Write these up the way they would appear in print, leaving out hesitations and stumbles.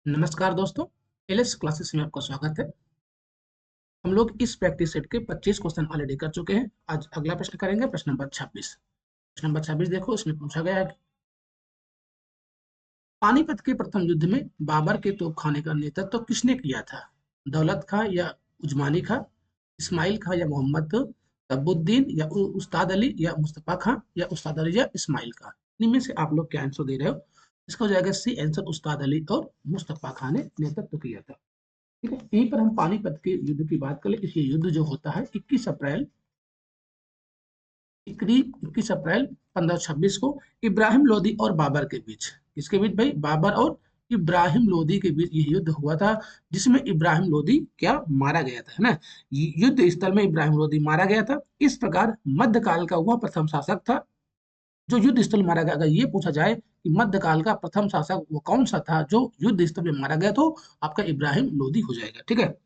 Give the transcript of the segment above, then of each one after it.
नमस्कार दोस्तों, LS classes में आपका स्वागत है। हम लोग इस प्रैक्टिस सेट के 25 क्वेश्चन ऑलरेडी कर चुके हैं। आज अगला प्रश्न करेंगे, प्रश्न नंबर 26। प्रश्न नंबर 26 देखो, इसमें पूछा गया है कि पानीपत के प्रथम युद्ध में बाबर के तोपखाने का नेतृत्व किसने किया था? दौलत खां या उस्मानी खां, इस्माइल खां या मोहम्मद तब्बुद्दीन या उस्ताद अली या मुस्तफा खां या उस्ताद अली या इस्माइल खां? इनमें से आप लोग क्या आंसर दे रहे हो? इसका हो जाएगा सी आंसर, उस्ताद अली और मुस्तफा खां ने नेतृत्व किया था। ठीक है, यहीं पर हम पानीपत के युद्ध की बात करें। इस युद्ध जो होता है 21 अप्रैल 1526 को इब्राहिम लोदी और बाबर के बीच। किसके बीच भाई? बाबर और इब्राहिम लोदी के बीच ये युद्ध हुआ था, जिसमें इब्राहिम लोदी क्या मारा गया था, है ना। युद्ध स्थल में इब्राहिम लोदी मारा गया था। इस प्रकार मध्यकाल का वह प्रथम शासक था जो युद्ध स्थल में मारा गया। अगर ये पूछा जाए कि मध्यकाल का प्रथम शासक वो कौन सा था जो युद्ध स्थल में मारा गया, तो आपका इब्राहिम लोदी हो जाएगा। ठीक है,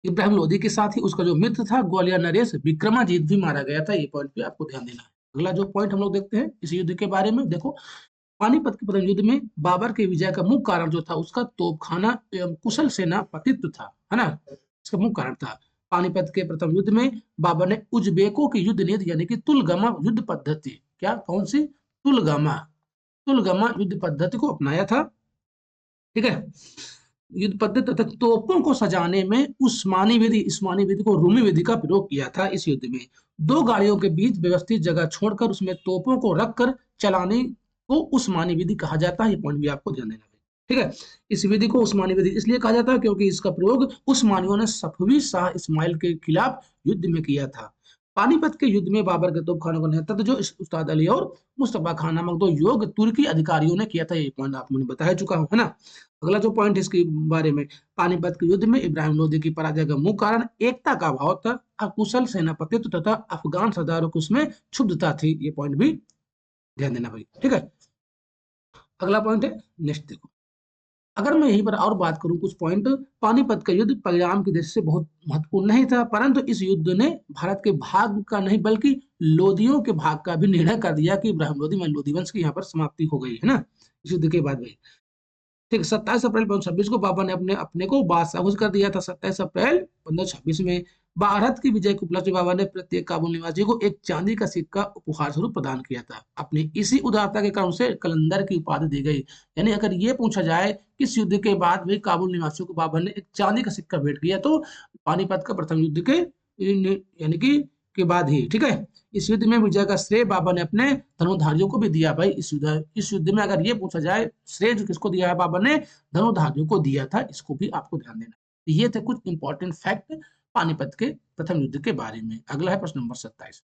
इब्राहिम लोदी के साथ ही उसका जो मित्र था ग्वालियर नरेश विक्रमाजीत भी मारा गया था। ये पॉइंट पे आपको ध्यान देना है। अगला जो पॉइंट हम लोग देखते हैं इस युद्ध के बारे में, देखो पानीपत के प्रथम युद्ध में बाबर के विजय का मुख्य कारण जो था उसका तोपखाना एवं कुशल सेनापतित्व था, है ना। इसका मुख्य कारण था। पानीपत के प्रथम युद्ध में बाबर ने उज्बेकों की युद्ध नीति यानी कि तुलगमा युद्ध पद्धति, क्या कौन सी? तुलगमा, तुलगमा युद्ध पद्धति को अपनाया था। ठीक है, युद्ध पद्धति तथा तोपों को सजाने में उस्मानी विधि को रूमी विधि का प्रयोग किया था। इस युद्ध में दो गाड़ियों के बीच व्यवस्थित जगह छोड़कर उसमें तोपों को रखकर चलाने को उस्मानी विधि कहा जाता है। ये पॉइंट भी आपको ध्यान देना है। ठीक है, इस विधि को उस्मानी विधि इसलिए कहा जाता है क्योंकि इसका प्रयोग उस्मानियों ने सफवी शाह इस्माइल के खिलाफ युद्ध में किया था। पानीपत के युद्ध में बाबर के तोपखानों का नेतृत्व जो उस्ताद अली और मुस्तफा खान नामक दो योग तुर्की अधिकारियों ने किया था। ये पॉइंट आप मैंने बता चुका हूं, है ना। अगला जो पॉइंट इसके बारे में, पानीपत के युद्ध में इब्राहिम लोदी की पराजय का मुख्य कारण एकता का अभाव था। अकुशल सेनापतित्व तथा अफगान सरदारों की उसमें क्षुब्धता थी। ये पॉइंट भी ध्यान देना भाई। ठीक है, अगला पॉइंट है, नेक्स्ट देखो। अगर मैं यहीं पर और बात करूं कुछ पॉइंट, पानीपत का युद्ध परिणाम की दृष्टि से बहुत महत्वपूर्ण नहीं था, परंतु इस युद्ध ने भारत के भाग का नहीं बल्कि लोदियों के भाग का भी निर्णय कर दिया कि इब्राहिम लोदी में लोदी वंश की यहाँ पर समाप्ति हो गई, है ना, इस युद्ध के बाद भाई। ठीक, 27 अप्रैल 1526 को बाबर ने अपने अपने को बादशाह घोषित कर दिया था। 27 अप्रैल 1526 में भारत की विजय के उपलक्ष्य में बाबर ने प्रत्येक काबुल निवासी को एक चांदी का सिक्का उपहार स्वरूप प्रदान किया था। अपनी इसी उदारता के कारण उसे कलंदर की उपाधि दी गई। यानी अगर ये पूछा जाए किस युद्ध के बाद भी काबुल निवासियों को बाबर ने एक चांदी का सिक्का भेंट किया, तो पानीपत का प्रथम युद्ध के यानी कि के बाद ही। ठीक है, इस युद्ध में विजय का श्रेय बाबर ने अपने धनुर्धारियों को भी दिया भाई। इस युद्ध में अगर ये पूछा जाए श्रेय जो किसको दिया है, बाबर ने धनुर्धारियों को दिया था। इसको भी आपको ध्यान देना है। ये थे कुछ इंपॉर्टेंट फैक्ट पानीपत के प्रथम युद्ध के बारे में। अगला है प्रश्न नंबर 27।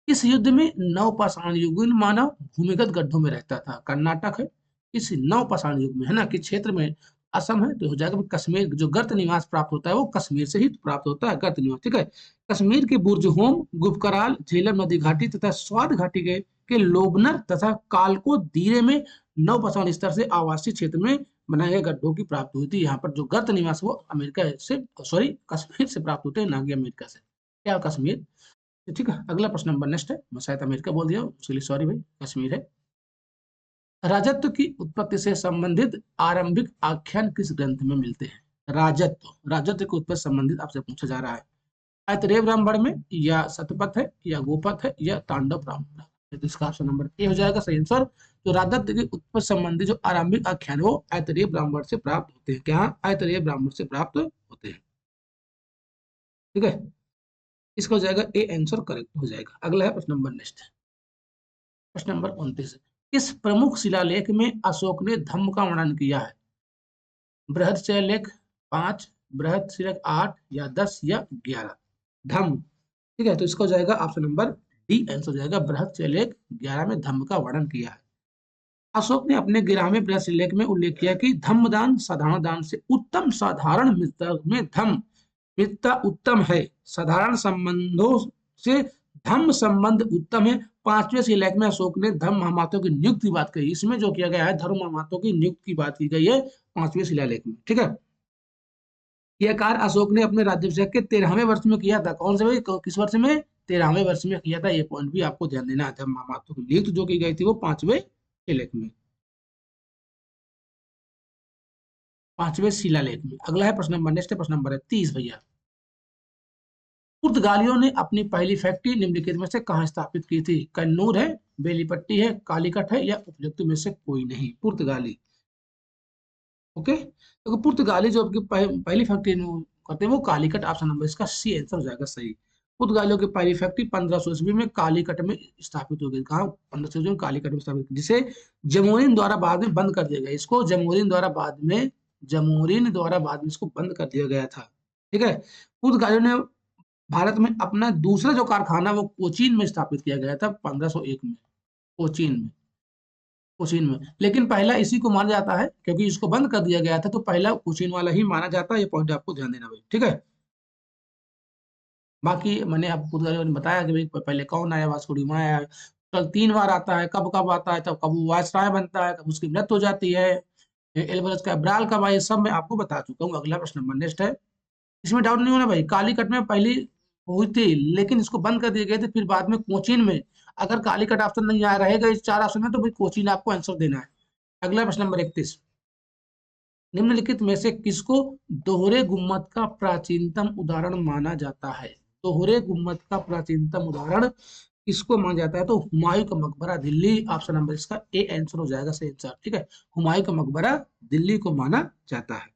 इस युद्ध में नवपाषाण युगीन मानव भूमिगत गड्ढों में रहता था। कर्नाटक है इस नवपाषाण युग में, है ना, कि क्षेत्र में असम है तो हो जाएगा कश्मीर। जो गर्त निवास प्राप्त होता है वो कश्मीर से ही प्राप्त होता है, गर्त निवास। ठीक है, कश्मीर के बुर्जहोम, गुफकराल, झेलम नदी घाटी तथा स्वाद घाटी के लोबनर तथा कालको दीरे में नवपाषाण स्तर से आवासीय क्षेत्र में बनाए गए गड्ढों की प्राप्ति हुई थी। यहाँ पर जो गर्त निवास वो अमेरिका से, सॉरी, कश्मीर से प्राप्त होते हैं, ना कि अमेरिका से। क्या कश्मीर? ठीक है, अगला प्रश्न नंबर नेक्स्ट है। मैं शायद अमेरिका बोल दिया, उसके लिए सॉरी भाई, कश्मीर है। राजत्व की उत्पत्ति से संबंधित आरंभिक आख्यान किस ग्रंथ में मिलते हैं? राजत्व की उत्पत्ति संबंधित आपसे पूछा जा रहा है। ऐतरेय ब्राह्मण में, या शतपथ है, या गोपथ है, या तांडव ब्राह्मण है? तो इसका ऑप्शन नंबर ए हो जाएगा सही आंसर। जो राजत्व की उत्पत्ति संबंधी जो आरंभिक आख्यान है वो ऐतरेय ब्राह्मण से प्राप्त होते हैं। क्या? ऐतरेय ब्राह्मण से प्राप्त होते हैं। ठीक है, इसका हो जाएगा ए आंसर, करेक्ट हो जाएगा। अगला है प्रश्न नंबर नेक्स्ट, प्रश्न नंबर 29। इस प्रमुख शिलालेख में अशोक ने धम्म का वर्णन किया है? बृहद शिलालेख 5, बृहद शिलालेख 8 या 10 या 11? धम्म। ठीक है, तो इसका हो जाएगा ऑप्शन नंबर डी आंसर हो जाएगा। बृहद शिलालेख 11 में धम्म का वर्णन किया है। अशोक ने अपने 11वें बृहद शिलालेख में उल्लेख किया कि धम्मदान साधारण दान से उत्तम, साधारण मित्रता में धम्म मित्रता उत्तम है, साधारण संबंधों से धम्म संबंध उत्तम है। 5वें शिलालेख में अशोक ने धर्म महामातों की नियुक्ति की बात कही। इसमें जो किया गया है धर्म महामातों की नियुक्ति की बात की गई है 5वें शिलालेख में। ठीक है, यह कार्य अशोक ने अपने राज्याभिषेक के 13वें वर्ष में किया था। कौन से भाई, किस वर्ष में? 13वें वर्ष में किया था। ये पॉइंट भी आपको ध्यान देना है। धर्म महामातों की नियुक्ति जो की गई थी वो 5वें शिलालेख में। 5वें शिलालेख में। अगला है प्रश्न नंबर, नेक्स्ट प्रश्न नंबर है 30 भैया। पुर्तगालियों ने अपनी पहली फैक्ट्री निम्नलिखित में से कहाँ स्थापित की थी? कन्नूर है, बेलीपट्टी है, कालीकट है, या उपयुक्त में से कोई नहीं? पुर्तगाली, ओके। तो पुर्तगाली जो आपकी पहली फैक्ट्री करते हैं वो कालीकट, ऑप्शन नंबर इसका सी आंसर हो जाएगा सही। पुर्तगालियों की पहली फैक्ट्री 1500 ईस्वी में कालीकट में स्थापित हो गई। कहाँ? 1500 ईस्वी में कालीकट में स्थापित, जिसे जमोरिन द्वारा बाद में बंद कर दिया गया। इसको जमोरिन द्वारा बाद में इसको बंद कर दिया गया था। ठीक है। पुर्तगालियों ने भारत में अपना दूसरा जो कारखाना वो कोचीन में स्थापित किया गया था 1501 में। कोचीन में लेकिन पहला इसी को माना जाता है क्योंकि इसको बंद कर दिया गया था, तो पहला कोचीन वाला ही माना जाता है। ये पॉइंट आपको ध्यान देना भाई, ठीक है। बाकी मैंने आपको बताया कि भाई पहले कौन आया, वास्को डी गामा आया। कल 3 बार आता है, कब कब आता है, तब कब वो वायसराय बनता है, कब उसकी मृत्यु हो जाती है, एल्बर्ट कैब्राल कब आया, सब मैं आपको बता चुका हूँ। अगला प्रश्न नंबर नेक्स्ट है, इसमें डाउट नहीं होना भाई। कालीकट में पहली हुई थी लेकिन इसको बंद कर दिए गए थे, फिर बाद में कोचीन में। अगर कालीकट ऑप्शन नहीं आ रहेगा इस 4 ऑप्शन में तो भाई कोचीन आपको आंसर देना है। अगला प्रश्न नंबर 31, निम्नलिखित में से किसको दोहरे गुम्मद का प्राचीनतम उदाहरण माना जाता है? दोहरे गुम्मद का प्राचीनतम उदाहरण किसको माना जाता है? तो हुमायूं का मकबरा दिल्ली, ऑप्शन नंबर इसका ए आंसर हो जाएगा सही आंसर। ठीक है, हुमायूं का मकबरा दिल्ली को माना जाता है।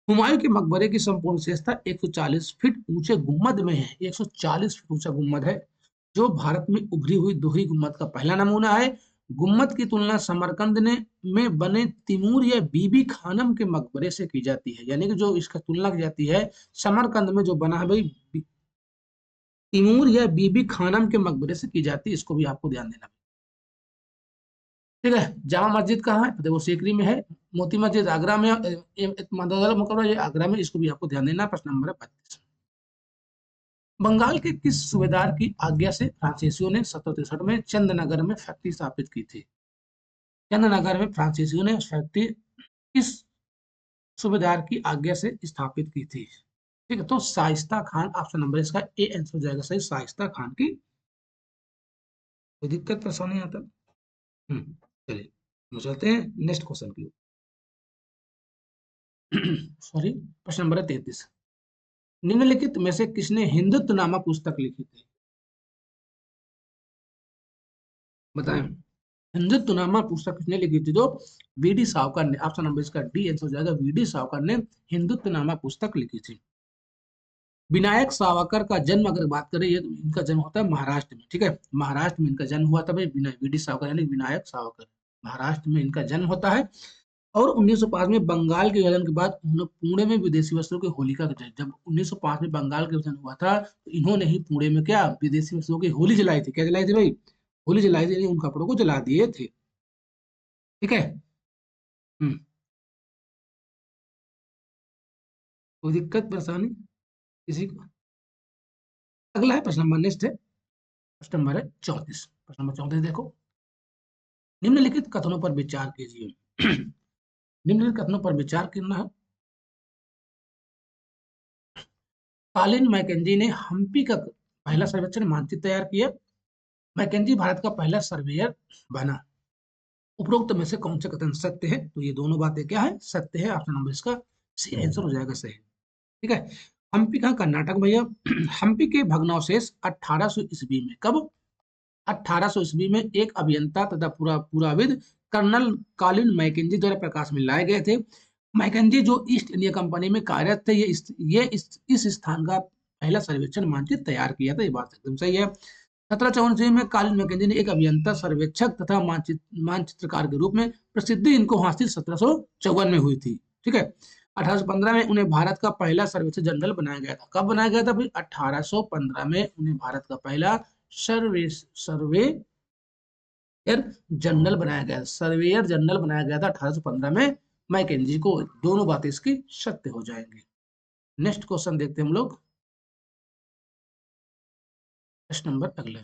हुमायूं के मकबरे की संपूर्ण विशेषता 140 फीट ऊंचे गुम्मद में है। 140 फीट ऊंचा गुम्मद है जो भारत में उभरी हुई दोहरी गुम्मद का पहला नमूना है। गुम्मद की तुलना समरकंद में बने तिमूर या बीबी खानम के मकबरे से की जाती है। यानी कि जो इसका तुलना की जाती है समरकंद में जो बना है भाई तिमूर या बीबी खानम के मकबरे से की जाती है। इसको भी आपको ध्यान देना। ठीक है। जामा मस्जिद कहाँ है? फतेहपुर सीकरी में है। मोती मस्जिद आगरा में, मकबरा ये आगरा में। इसको भी आपको ध्यान देना। प्रश्न नंबर 32, बंगाल के किस सूबेदार की आज्ञा से फ्रांसीसियों ने 1763 में चंदनगर में फैक्ट्री स्थापित की थी? चंदनगर में फ्रांसीसियों ने फैक्ट्री किस सूबेदार की आज्ञा से स्थापित की थी? ठीक है, तो शाइस्ता खान, ऑप्शन नंबर इसका ए आंसर हो जाएगा सही। शाइस्ता खान की। कोई दिक्कत परेशानी आता? चलिए हम चलते हैं नेक्स्ट क्वेश्चन की। सॉरी, प्रश्न नंबर 33, निम्नलिखित में से किसने हिंदुत्व नामक पुस्तक लिखी थी? बताएं, हिंदुत्व नामक पुस्तक किसने लिखी थी? तो वीडी सावरकर ने, ऑप्शन नंबर इसका डी आंसर हो जाएगा। वीडी सावरकर ने हिंदुत्व नामक पुस्तक लिखी थी। विनायक सावरकर का जन्म अगर बात करें, ये इनका जन्म होता है महाराष्ट्र में। ठीक है, महाराष्ट्र में इनका जन्म हुआ था भाई। वीडी सावरकर यानी विनायक सावरकर, महाराष्ट्र में इनका जन्म होता है। और 1905 में बंगाल के विभाजन के बाद उन्होंने पुणे में विदेशी वस्त्रों की होलिका की, जब 1905 में बंगाल के विभाजन हुआ था तो इन्होंने ही पुणे में क्या विदेशी वस्त्रों की होली जलाई थी। क्या जलाई थी भाई? होली जलाई थी, उन कपड़ों को जला दिए थे। ठीक है। हम्म कोई दिक्कत परेशानी किसी को? अगला है प्रश्न नंबर नेक्स्ट है, प्रश्न नंबर है 34। प्रश्न नंबर 34 देखो, निम्नलिखित कथनों पर विचार कीजिए। निम्नलिखित कथनों पर विचार करना है। कालिन मैकेंजी ने हम्पी का पहला सर्वेक्षण मानचित्र तैयार किया। मैकेंजी भारत का पहला सर्वेयर बना। उपरोक्त में से कौन से कथन सत्य है? तो ये दोनों बातें क्या है? सत्य है। ऑप्शन नंबर इसका सी आंसर हो जाएगा सही। ठीक है। हम्पी कहाँ? कर्नाटक भैया। हम्पी के भग्नावशेष 1800 ईस्वी में, कब? 1800 ईस्वी में एक अभियंता तथा पुराविद कर्नल कॉलिन मैकेंजी द्वारा प्रकाश में लाए गए थे। मैकेंजी जो ईस्ट इंडिया कंपनी में कार्यरत थे, इस स्थान का पहला सर्वेक्षण मानचित्र तैयार किया था। ये बात एकदम सही है। 1754 में कॉलिन मैकेंजी ने एक अभियंता, सर्वेक्षक तथा मानचित्रकार के रूप में प्रसिद्धि इनको हासिल 1754 में हुई थी। ठीक है। 1815 में उन्हें भारत का पहला सर्वेक्षक जनरल बनाया गया था। कब बनाया गया था भाई? 1815 में उन्हें भारत का पहला सर्वेयर जनरल बनाया गया। सर्वेयर जनरल बनाया गया था 1815 में मैकेंजी को। दोनों बातें इसकी सत्य हो जाएंगी। नेक्स्ट क्वेश्चन देखते हैं हम लोग। प्रश्न नंबर अगला,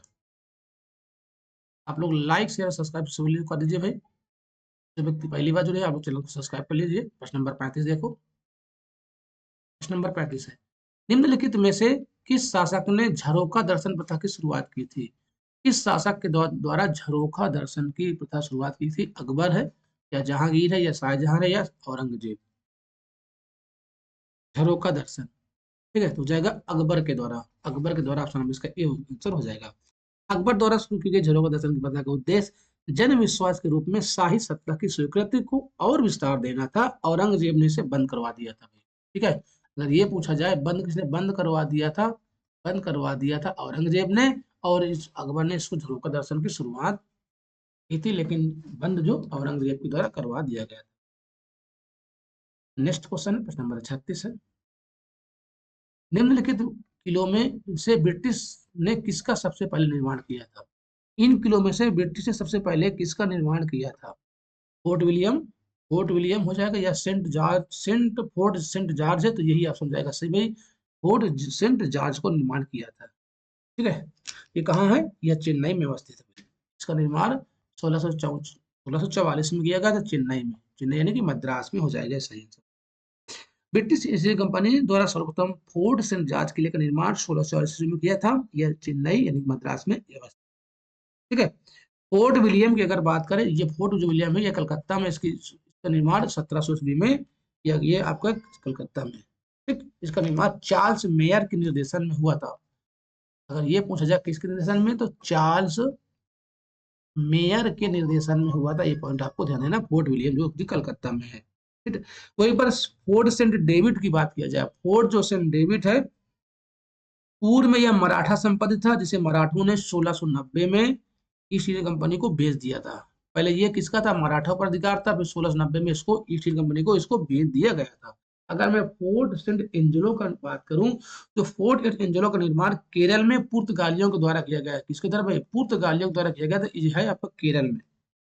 आप लोग लाइक शेयर सब्सक्राइब कर दीजिए भाई। जो व्यक्ति पहली बार जुड़े आप लोग चैनल को सब्सक्राइब कर लीजिए। प्रश्न नंबर 35 देखो। प्रश्न नंबर 35 है, निम्नलिखित में से किस शासक ने झरोखा दर्शन प्रथा की शुरुआत की थी? किस शासक के द्वारा झरोखा दर्शन की प्रथा शुरुआत की थी? अकबर है, या जहांगीर है, या शाहजहां है, या औरंगजेब? झरोका दर्शन। ठीक है, तो हो जाएगा अकबर के द्वारा। अकबर के द्वारा ऑप्शन नंबर इसका ए आंसर हो जाएगा। अकबर द्वारा शुरू की गई झरोका दर्शन की प्रथा का उद्देश्य जन विश्वास के रूप में शाही सत्ता की स्वीकृति को और विस्तार देना था। औरंगजेब ने इसे बंद करवा दिया था भाई। ठीक है, अगर ये पूछा जाए बंद किसने बंद करवा दिया था, बंद करवा दिया था औरंगजेब ने, और इस अकबर ने इसको झरोका दर्शन की शुरुआत की थी, लेकिन बंद जो औरंगजेब के द्वारा करवा दिया गया था। नेक्स्ट क्वेश्चन प्रश्न नंबर 36 है, निम्नलिखित किलों में से ब्रिटिश ने किसका सबसे पहले निर्माण किया था? इन किलों में से ब्रिटिश ने सबसे पहले किसका निर्माण किया था? फोर्ट विलियम, फोर्ट विलियम हो जाएगा, या Saint George, Saint Fort Saint George है तो यही ऑप्शन जाएगा सही भाई। फोर्ट सेंट जॉर्ज को निर्माण किया था। ठीक है, ये कहाँ है? यह चेन्नई में अवस्थित है। इसका निर्माण 1644 में किया गया था चेन्नई में। चेन्नई यानी कि मद्रास में हो जाएगा सही answer. British east India company द्वारा सर्वप्रथम फोर्ट सेंट जॉर्ज किले का निर्माण 1644 में किया था। यह चेन्नई यानी मद्रास में अवस्थित। ठीक है, फोर्ट विलियम की अगर बात करें, ये फोर्ट जो विलियम है ये कलकत्ता में, इसका निर्माण 1700 ईस्वी में, या ये आपका कलकत्ता में। ठीक, इसका निर्माण चार्ल्स मेयर के निर्देशन में हुआ था। अगर ये पूछा जाए किसके निर्देशन में, तो चार्ल्स मेयर के निर्देशन में हुआ था। ये पॉइंट आपको ध्यान देना, फोर्ट विलियम जो कि कलकत्ता में है। ठीक है, वहीं पर फोर्ट सेंट डेविड की बात किया जाए, फोर्ट जो सेंट डेविड है, पूर्व में यह मराठा संपत्ति था, जिसे मराठों ने 1690 में ईस्ट इंडिया कंपनी को बेच दिया था। पहले ये किसका था? मराठा पर अधिकार था, फिर 1690 में इसको ईस्ट इंडिया कंपनी को इसको बेच दिया गया था। अगर मैं फोर्ट सेंट एंजेलो का बात करूं, तो फोर्ट सेंट एंजेलो का निर्माण केरल में पुर्तगालियों के द्वारा किया गया है। किसके द्वारा भाई? पुर्तगालियों के द्वारा किया गया था। ये है आपका केरल में।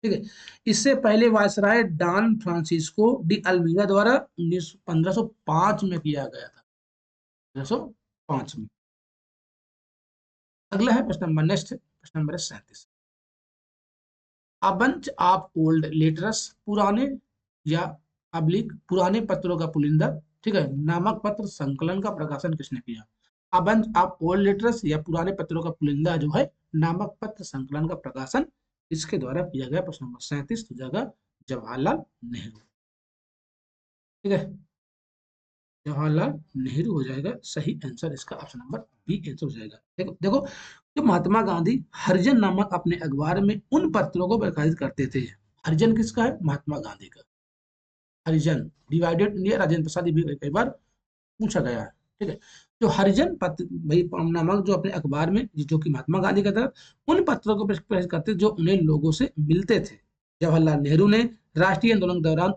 ठीक है, इससे पहले वायसराय डॉन फ्रांसिस्को डी अल्मीड़ा द्वारा 1505 में किया गया था। 1505 में। अगला है प्रश्न नंबर नेक्स्ट, प्रश्न number 37, a bunch of old letters, पुराने या अब्लिक पुराने पत्रों का पुलिंदा, ठीक है, नामक पत्र संकलन का प्रकाशन किसने किया? अ बंच ऑफ ओल्ड लेटर्स या पुराने पत्रों का पुलिंदा जो है नामक पत्र संकलन का प्रकाशन इसके द्वारा किया गया? प्रश्न नंबर 37 हो जाएगा जवाहरलाल नेहरू। ठीक है, जवाहरलाल नेहरू हो जाएगा सही आंसर। इसका ऑप्शन नंबर बी आंसर हो जाएगा। देखो देखो, जो महात्मा गांधी हरिजन नामक अपने अखबार में उन पत्रों को प्रकाशित करते थे। हरिजन किसका है? महात्मा गांधी का। हरिजन डिवाइडेड इंडिया, राजेंद्र प्रसाद भी कई बार पूछा गया है। ठीक है, जो हरिजन पत्र भाई नामक जो अपने अखबार में, जो कि महात्मा गांधी का था, उन पत्रों को प्रकाशित करते जो उन्हें लोगों से मिलते थे। जवाहरलाल नेहरू ने राष्ट्रीय आंदोलन के दौरान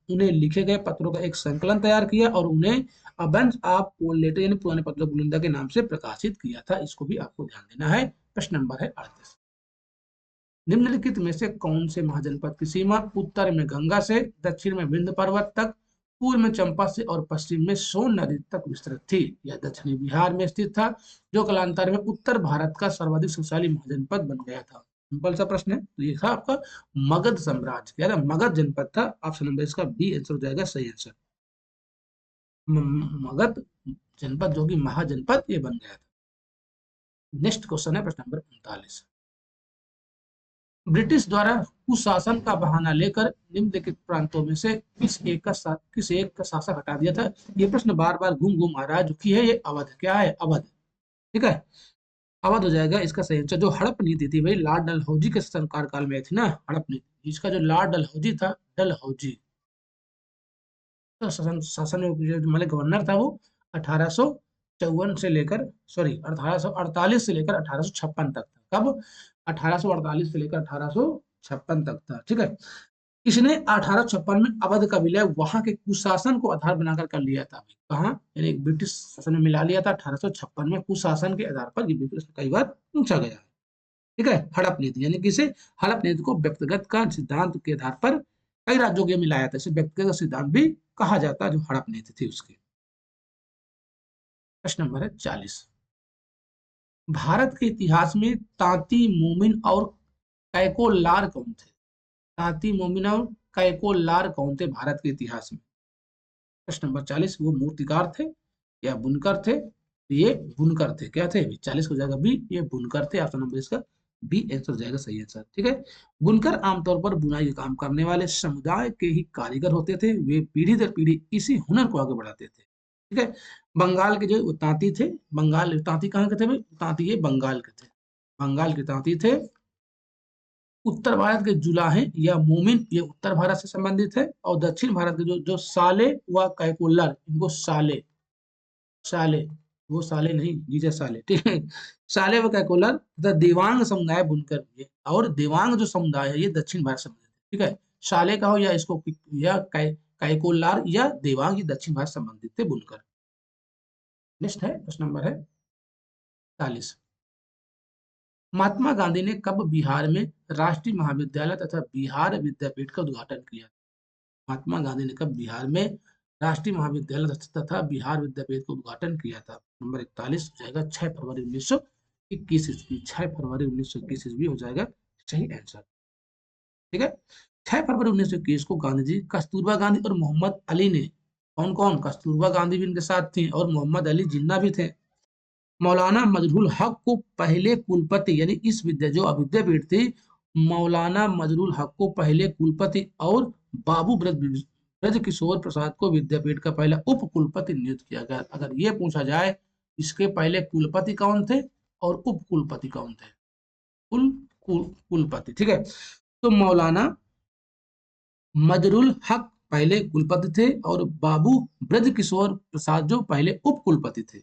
उन्हें लिखे गए पत्रों का एक संकलन तैयार किया और उन्हें a bunch of old letter यानी पुराने पत्रों बुलंदा के नाम से प्रकाशित किया था। इसको भी आपको ध्यान देना है। प्रश्न नंबर है 38, निम्नलिखित में से कौन से महाजनपद की सीमा उत्तर में गंगा से, दक्षिण में विंध्य पर्वत तक, पूर्व में चंपा से और पश्चिम में सोन नदी तक विस्तृत थी? यह दक्षिणी बिहार में स्थित था, जो कालांतर में उत्तर भारत का सर्वाधिक शक्तिशाली महाजनपद बन गया था। सिंपल सा प्रश्न है। तो ये था आपका मगध साम्राज्य, क्या था? मगध जनपद था। ऑप्शन नंबर इसका बी आंसर हो जाएगा सही आंसर। मगध जनपद जो कि महाजनपद ये बन गया था। नेक्स्ट क्वेश्चन है प्रश्न नंबर 39, ब्रिटिश द्वारा कुशासन का बहाना लेकर निम्नलिखित प्रांतों में से किस एक का शासक हटा दिया था? ये प्रश्न बार बार घूम घूम आ रहा है, जो कि है ये अवध। क्या है? अवध। ठीक है, अवध हो जाएगा इसका सही आंसर। जो हड़प नीति थी भाई, लॉर्ड डलहौजी के सरकार काल में थी ना हड़प नीति। इसका जो लॉर्ड डलहौजी था, डलहौजी तो शासन में जो मतलब गवर्नर था वो 1854 से लेकर, सॉरी 1848 से लेकर 1856 तक था। कब? 1848 से लेकर 1856 तक था। ठीक है, इसने 1856 में अवध का विलय वहां के कुशासन को आधार बनाकर कर लिया था। कहाँ? यानी ब्रिटिश शासन में मिला लिया था 1856 में, कुशासन के आधार पर। ये ब्रिटिश कई बार पूछा गया है। ठीक है, हड़प नीति यानी कि इसे हड़प नीति को व्यक्तिगत का सिद्धांत के आधार पर कई राज्यों के मिलाया था। इसे व्यक्तिगत सिद्धांत भी कहा जाता है, जो हड़प नीति थी उसकी। प्रश्न नंबर है 40, भारत के इतिहास में तांती मोमिन और कैको लार कौन थे? तांती मोमिन और कैको लार कौन थे भारत के इतिहास में? प्रश्न नंबर 40, वो मूर्तिकार थे या बुनकर थे? ये बुनकर थे। क्या थे? 40 हो जाएगा बी, ये बुनकर थे। ऑप्शन नंबर इसका बी आंसर हो जाएगा सही आंसर। ठीक है, बुनकर आमतौर पर बुनाई का काम करने वाले समुदाय के ही कारीगर होते थे। वे पीढ़ी दर पीढ़ी इसी हुनर को आगे बढ़ाते थे। ठीक है। बंगाल के जो वो तांती थे, बंगाल तांती कहाँ के थे भाई? तांती ये बंगाल के थे, बंगाल के तांती थे। उत्तर भारत के जुलाहे या मोमिन ये उत्तर भारत से संबंधित है, और दक्षिण भारत के जो जो साले व कैकुलर, इनको साले, साले, वो साले नहीं, जीजा साले, ठीक है। साले व कैकुलर तथा देवांग समुदाय बुनकर ये, और देवांग जो समुदाय है ये दक्षिण भारत से संबंधित है, ठीक है। साले का हो या इसको या कैकोलार या देवांग, ये दक्षिण भारत से संबंधित थे बुनकर। नेक्स्ट है प्रश्न नंबर है 40। महात्मा गांधी ने कब बिहार में राष्ट्रीय महाविद्यालय तथा बिहार विद्यापीठ का उद्घाटन किया? महात्मा गांधी ने कब बिहार में राष्ट्रीय महाविद्यालय तथा बिहार विद्यापीठ का उद्घाटन किया था? नंबर 41 हो जाएगा 6 फरवरी 1921 ईस्वी। 6 फरवरी 1921 ईस्वी हो जाएगा सही आंसर, ठीक है। 6 फरवरी 1921 को गांधी जी, कस्तूरबा गांधी और मोहम्मद अली ने, कौन कौन, कस्तूरबा गांधी भी इनके साथ थी और मोहम्मद अली जिन्ना भी थे, मौलाना मजरुल हक को पहले कुलपति, यानी इस विद्या जो विद्यापीठ थी, मौलाना मजरुल हक को पहले कुलपति और बाबू ब्रज किशोर प्रसाद को विद्यापीठ का पहला उप कुलपति नियुक्त किया गया। अगर ये पूछा जाए इसके पहले कुलपति कौन थे और उप कुलपति कौन थे? कुलपति, ठीक है। तो मौलाना मजरुल हक पहले कुलपति थे और बाबू ब्रज किशोर प्रसाद जो पहले उप कुलपति थे,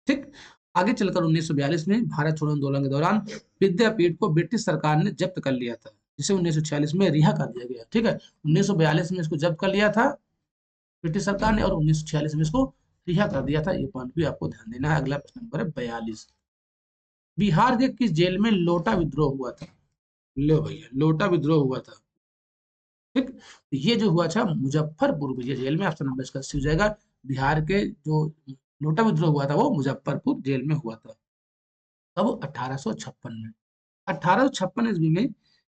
ठीक। आगे चलकर 1942 में भारत छोड़ो आंदोलन के दौरान विद्यापीठ को ब्रिटिश सरकार ने जब्त कर लिया था, जिसे 1946 में रिहा कर दिया गया, ठीक है। 1942 में इसको जब्त कर लिया था ब्रिटिश सरकार ने और 1946 में इसको रिहा कर दिया था। ये पॉइंट भी आपको ध्यान देना है। अगला प्रश्न नंबर है 42। बिहार के किस जेल में लोटा विद्रोह हुआ था? लो भैया, लोटा विद्रोह हुआ था, ठीक। तो ये जो हुआ था मुजफ्फरपुर भैया जेल में, ऑप्शन नंबर इसका सी हो जाएगा। बिहार के जो लोटा विद्रोह हुआ था वो मुजफ्फरपुर जेल में हुआ था। कब? 1856 में। 1856 ईस्वी में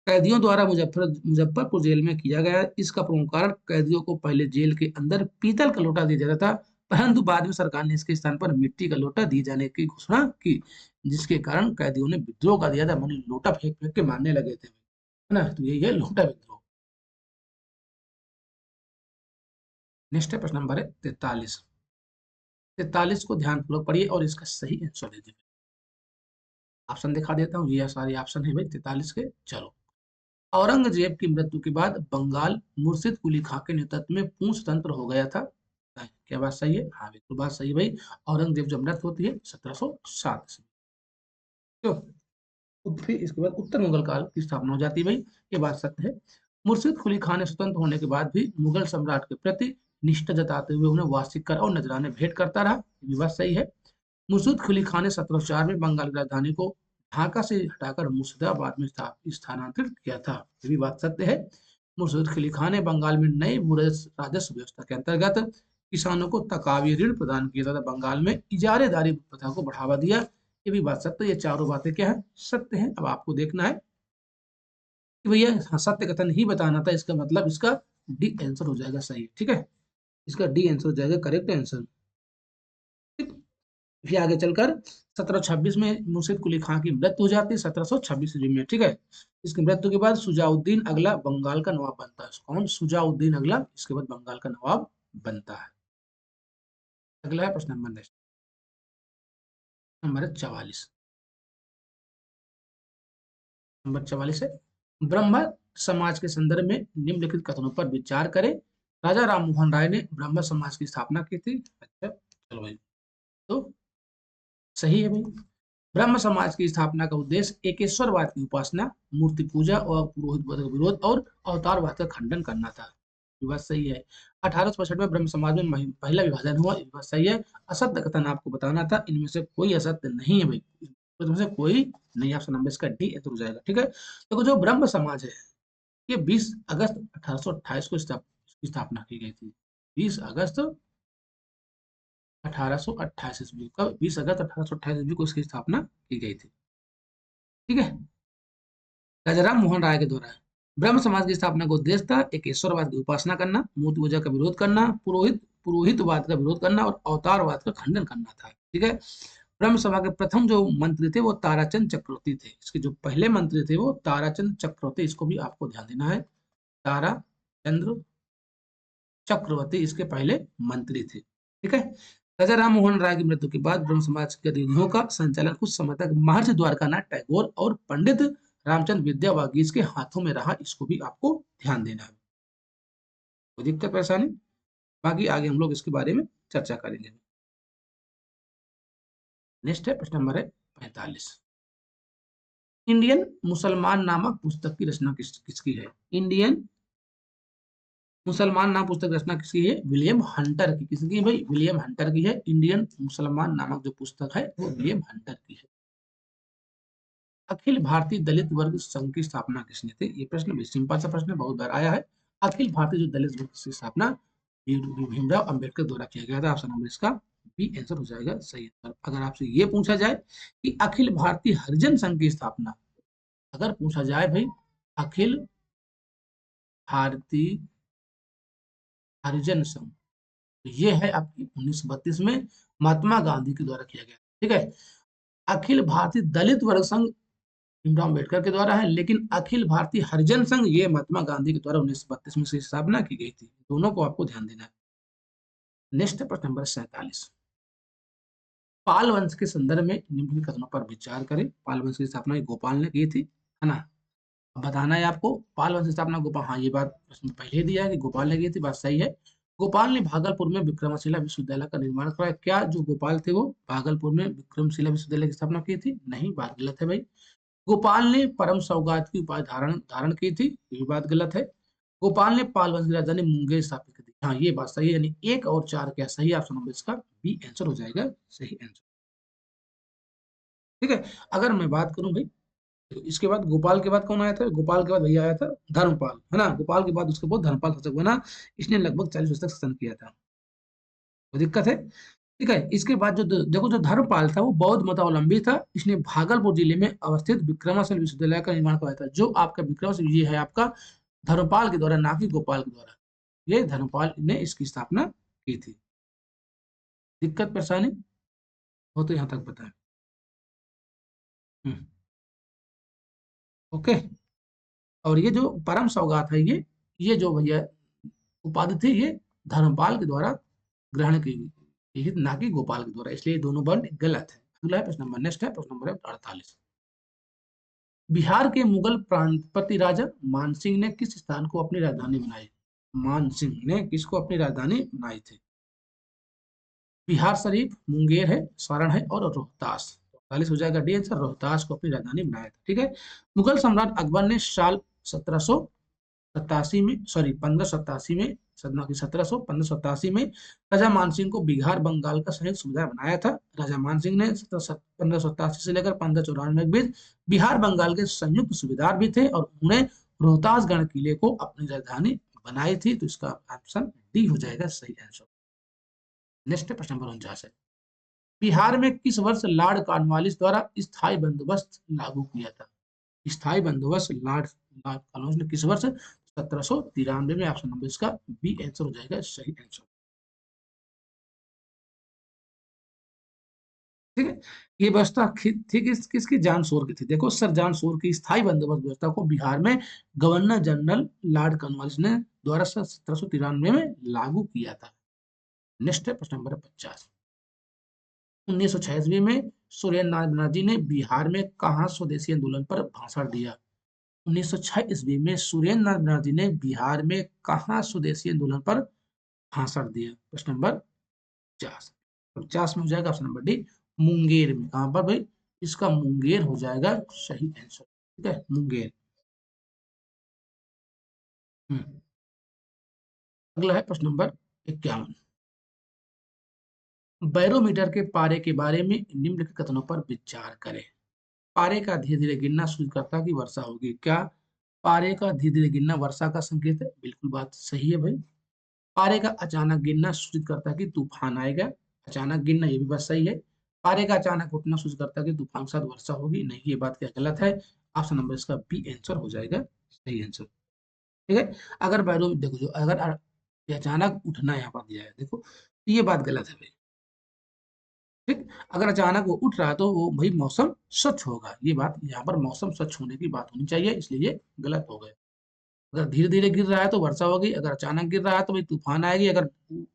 कैदियों द्वारा मुजफ्फरपुर जेल में किया गया। इसका प्रमुख कारण कैदियों को पहले जेल के अंदर पीतल का लोटा दिया जाता था, परंतु बाद में सरकार ने इसके स्थान पर मिट्टी का लोटा दिए जाने की घोषणा की, जिसके कारण कैदियों ने विद्रोह कर दिया था, मानी लोटा फेंक फेंक के मारने लगे थे, है ना। तो यही है लोटा विद्रोह। नेक्स्ट है प्रश्न नंबर है 43। 43 को ध्यानपूर्वक पढ़िए और इसका सही आंसर दीजिए। ऑप्शन दिखा देता हूँ, ये सारे ऑप्शन है भाई 43 के। चलो, औरंगजेब की मृत्यु के बाद बंगाल मुर्शिद कुली खां के नेतृत्व में पूंछ तंत्र हो गया था। क्या बात सही है? हाँ बिल्कुल बात सही है भाई। औरंगजेब जब मृत्यु होती है 1707 से, क्यों? फिर इसके बाद उत्तर मुगल काल की स्थापना हो जाती है भाई, ये बात सत्य है। मुर्शिद कुली खान ने स्वतंत्र होने के बाद भी मुगल सम्राट के प्रति निष्ठा जताते हुए उन्हें वार्षिक कर और नजराने भेंट करता रहा, ये भी बात सही है। मुर्शिद कुली खान ने 1704 में बंगाल की राजधानी को ढाका से हटाकर मुर्शिदाबाद में स्थानांतरित किया था, ये भी बात सत्य है। मुर्शिद कुली खान ने बंगाल में नई राजस्व व्यवस्था के अंतर्गत किसानों को तकावी ऋण प्रदान किया तथा बंगाल में इजारेदारी प्रथा को बढ़ावा दिया, ये भी बात सत्य। ये चारों बातें क्या है? सत्य है। अब आपको देखना है कि भैया हाँ, सत्य कथन ही बताना था, इसका मतलब इसका डी आंसर हो जाएगा सही, ठीक है। इसका डी आंसर हो जाएगा करेक्ट आंसर। फिर आगे चलकर 1726 में मुर्शिद कुली खां की मृत्यु हो जाती है 1726 ईस्वी में, ठीक है। इसकी मृत्यु के बाद सुजाउद्दीन अगला बंगाल का नवाब बनता है। कौन? सुजाउद्दीन अगला इसके बाद बंगाल का नवाब बनता है। अगला है प्रश्न नंबर नेक्स्ट, नंबर 44। नंबर 44 है, ब्रह्म समाज के संदर्भ में निम्नलिखित कथनों पर विचार करें। राजा राम मोहन राय ने ब्रह्म समाज की स्थापना की थी। अच्छा चलो भाई, तो सही है भाई। ब्रह्म समाज की स्थापना का उद्देश्य एकेश्वरवाद की उपासना, मूर्ति पूजा और पुरोहितवाद का विरोध और अवतारवाद का खंडन करना था, ये बात सही है। 1865 में ब्रह्म समाज में पहला विभाजन हुआ, ये बात सही है। असत्य कथन आपको बताना था, इनमें से कोई असत्य नहीं है भाई, इनमें से कोई नहीं। ऑप्शन नंबर इसका डी हो जाएगा, ठीक है। देखो जो ब्रह्म समाज है ये 20 अगस्त 1828 को इसकी स्थापना की गई थी। 20 अगस्त 1828 ईस्वी को, 20 अगस्त 1828 ईस्वी को इसकी स्थापना की गई थी, ठीक है। राजाराम मोहन राय के द्वारा ब्रह्म समाज की स्थापना का उद्देश्य था एक ईश्वरवाद की उपासना करना, मूर्ति पूजा का विरोध करना, पुरोहितवाद का विरोध करना और अवतारवाद का खंडन करना था, ठीक है। ब्रह्म सभा के प्रथम जो मंत्री थे वो ताराचंद चक्रवर्ती थे। इसके जो पहले मंत्री थे वो ताराचंद चक्रवर्ती, इसको भी आपको ध्यान देना है। ताराचंद्र चक्रवर्ती इसके पहले मंत्री थे। ठीक है। राजा राम मोहन राय की मृत्यु के बाद ब्रह्म समाज के गतिविधियों का संचालन कुछ समय तक महर्षि द्वारकानाथ टैगोर और पंडित रामचंद्र विद्यावागीश के हाथों में रहा, इसको भी आपको ध्यान देना है। कोई दिक्कत परेशानी? बाकी आगे हम लोग इसके बारे में चर्चा करेंगे। नेक्स्ट है प्रश्न नंबर है 45। इंडियन मुसलमान नामक पुस्तक की रचना किसकी है? इंडियन मुसलमान नाम पुस्तक रचना किसकी है? विलियम हंटर की। किसकी है भाई? विलियम हंटर की है। इंडियन मुसलमान नामक जो पुस्तक है वो विलियम हंटर की है। अखिल भारतीय दलित वर्ग संघ की स्थापना किसने थी? ये प्रश्न भी सिंपल सा प्रश्न है, बहुत बार आया है। अखिल भारतीय जो दलित वर्ग की स्थापना भीमराव अंबेडकर द्वारा किया गया था। ऑप्शन नंबर इसका बी आंसर हो जाएगा सही आंसर। अगर आपसे ये पूछा जाए कि अखिल भारतीय हरिजन संघ की स्थापना, अगर पूछा जाए भाई अखिल भारतीय हरिजन संघ, तो ये है आपकी 1932 में महात्मा गांधी के द्वारा किया गया। ठीक है। अखिल भारतीय दलित वर्ग संघ भीमराव अम्बेडकर के द्वारा है, लेकिन अखिल भारतीय हरिजन संघ ये महात्मा गांधी के द्वारा 1932 में स्थापना की गई थी। दोनों को आपको ध्यान देना है। नेक्स्ट प्रश्न नंबर 47। पाल वंश के संदर्भ में निम्नलिखित कथनों पर विचार करें। पाल वंश की स्थापना गोपाल ने की थी, है ना? अब बताना है आपको पाल वंश की स्थापना गोपाल, हाँ ये बात प्रश्न पहले ही दिया है कि गोपाल ने की थी, बात सही है। गोपाल ने भागलपुर में विक्रमशिला विश्वविद्यालय का निर्माण कराया। क्या जो गोपाल थे वो भागलपुर में विक्रमशिला विश्वविद्यालय की स्थापना की थी? नहीं, बात गलत है भाई। गोपाल ने परम सौगात की उपाधि धारण धारण की थी, ये भी बात गलत है। गोपाल ने पाल वंश की राजधानी मुंगेर स्थापित की थी, हाँ ये बात सही है। यानी 1 और 4 क्या सही? ऑप्शन नंबर इसका बी आंसर हो जाएगा सही आंसर। ठीक है। अगर मैं बात करूं भाई तो इसके बाद गोपाल के बाद कौन आया था? गोपाल के बाद भैया आया था धर्मपाल, है ना? गोपाल के बाद उसके बाद धर्मपाल शासक बना। इसने लगभग 40 वर्ष तक शासन किया था। कोई दिक्कत है? ठीक है। इसके बाद जो देखो जो धर्मपाल था वो बौद्ध मतावलंबी था। इसने भागलपुर जिले में अवस्थित विक्रमाशील विश्वविद्यालय का निर्माण कराया था। जो आपका विक्रमाशील ये है आपका धर्मपाल के द्वारा, ना कि गोपाल के द्वारा। ये धर्मपाल ने इसकी स्थापना की थी। दिक्कत परेशानी हो तो यहाँ तक बताएं। ओके। और ये जो परम सौगात है ये जो भैया उपाधि थी ये धर्मपाल के द्वारा ग्रहण की गई, ना कि गोपाल के द्वारा, इसलिए दोनों वर्ण गलत है। अगला है प्रश्न नंबर, नेक्स्ट है प्रश्न नंबर 48। बिहार के मुगल प्रांतपति राजा मानसिंह ने किस स्थान को अपनी राजधानी बनाई? मानसिंह ने किसको अपनी राजधानी बनाई थी? बिहार शरीफ, मुंगेर है, सारण है और रोहतास। 48 हो जाएगा डी आंसर। रोहतास को अपनी राजधानी बनाया था। ठीक है। मुगल सम्राट अकबर ने साल 1787 में, सॉरी 1587 में, सदना की 1587 में राजा मानसिंह को बिहार बंगाल का संयुक्त सूबेदार बनाया था। राजा मानसिंह ने 1587 से लेकर 1594 के बीच बिहार बंगाल के संयुक्त सूबेदार भी थे और उन्होंने रोहतासगढ़ किले को अपनी राजधानी बनाई थी। तो इसका ऑप्शन डी हो जाएगा सही आंसर। नेक्स्ट प्रश्न नंबर 49 है। बिहार में किस वर्ष लॉर्ड कॉर्नवालिस द्वारा स्थायी बंदोबस्त लागू किया था? स्थायी बंदोबस्त लॉर्ड लॉर्ड कॉर्नवालिस ने किस वर्ष? 1793 में। ऑप्शन नंबर इसका बी आंसर हो जाएगा सही आंसर। ठीक है। ये व्यवस्था थी किसकी? जॉन शोर की थी। देखो सर जॉन शोर की स्थायी बंदोबस्त व्यवस्था को बिहार में गवर्नर जनरल लॉर्ड कॉर्नवालिस ने द्वारा 1793 में लागू किया था। नेक्स्ट है प्रश्न नंबर 50। 1906 में सुरेंद्र नाथ बनर्जी ने बिहार में कहा स्वदेशी आंदोलन पर भाषण दिया? 1906 ईस्वी में सुरेंद्र नाथ बनर्जी ने बिहार में कहा स्वदेशी आंदोलन पर भाषण दिया? प्रश्न नंबर 50 में हो जाएगा ऑप्शन नंबर डी मुंगेर में। कहां पर भाई? इसका मुंगेर हो जाएगा सही आंसर। ठीक है, मुंगेर। अगला है प्रश्न नंबर 51। बैरोमीटर के पारे के बारे में निम्नलिखित कथनों पर विचार करें। पारे का धीरे धीरे गिरना सूचित करता है कि वर्षा होगी। क्या पारे का धीरे धीरे गिरना वर्षा का संकेत है? बिल्कुल बात सही है भाई। पारे का अचानक गिरना सूचित करता है कि तूफान आएगा। अचानक गिरना, ये भी बात सही है। पारे का अचानक उठना सूचित करता है कि तूफान के साथ वर्षा होगी। नहीं, ये बात क्या गलत है। ऑप्शन नंबर इसका बी आंसर हो जाएगा सही आंसर। ठीक है। अगर बैरो देखो जो अगर अचानक उठना यहाँ पर दिया है देखो, तो ये बात गलत है भाई। ठीक। अगर अचानक वो उठ रहा है तो वो भाई मौसम स्वच्छ होगा। ये बात यहाँ पर मौसम स्वच्छ होने की बात होनी चाहिए, इसलिए ये गलत हो गया। अगर धीरे धीरे गिर रहा है तो वर्षा होगी, अगर अचानक गिर रहा है तो भाई तूफान आएगी, अगर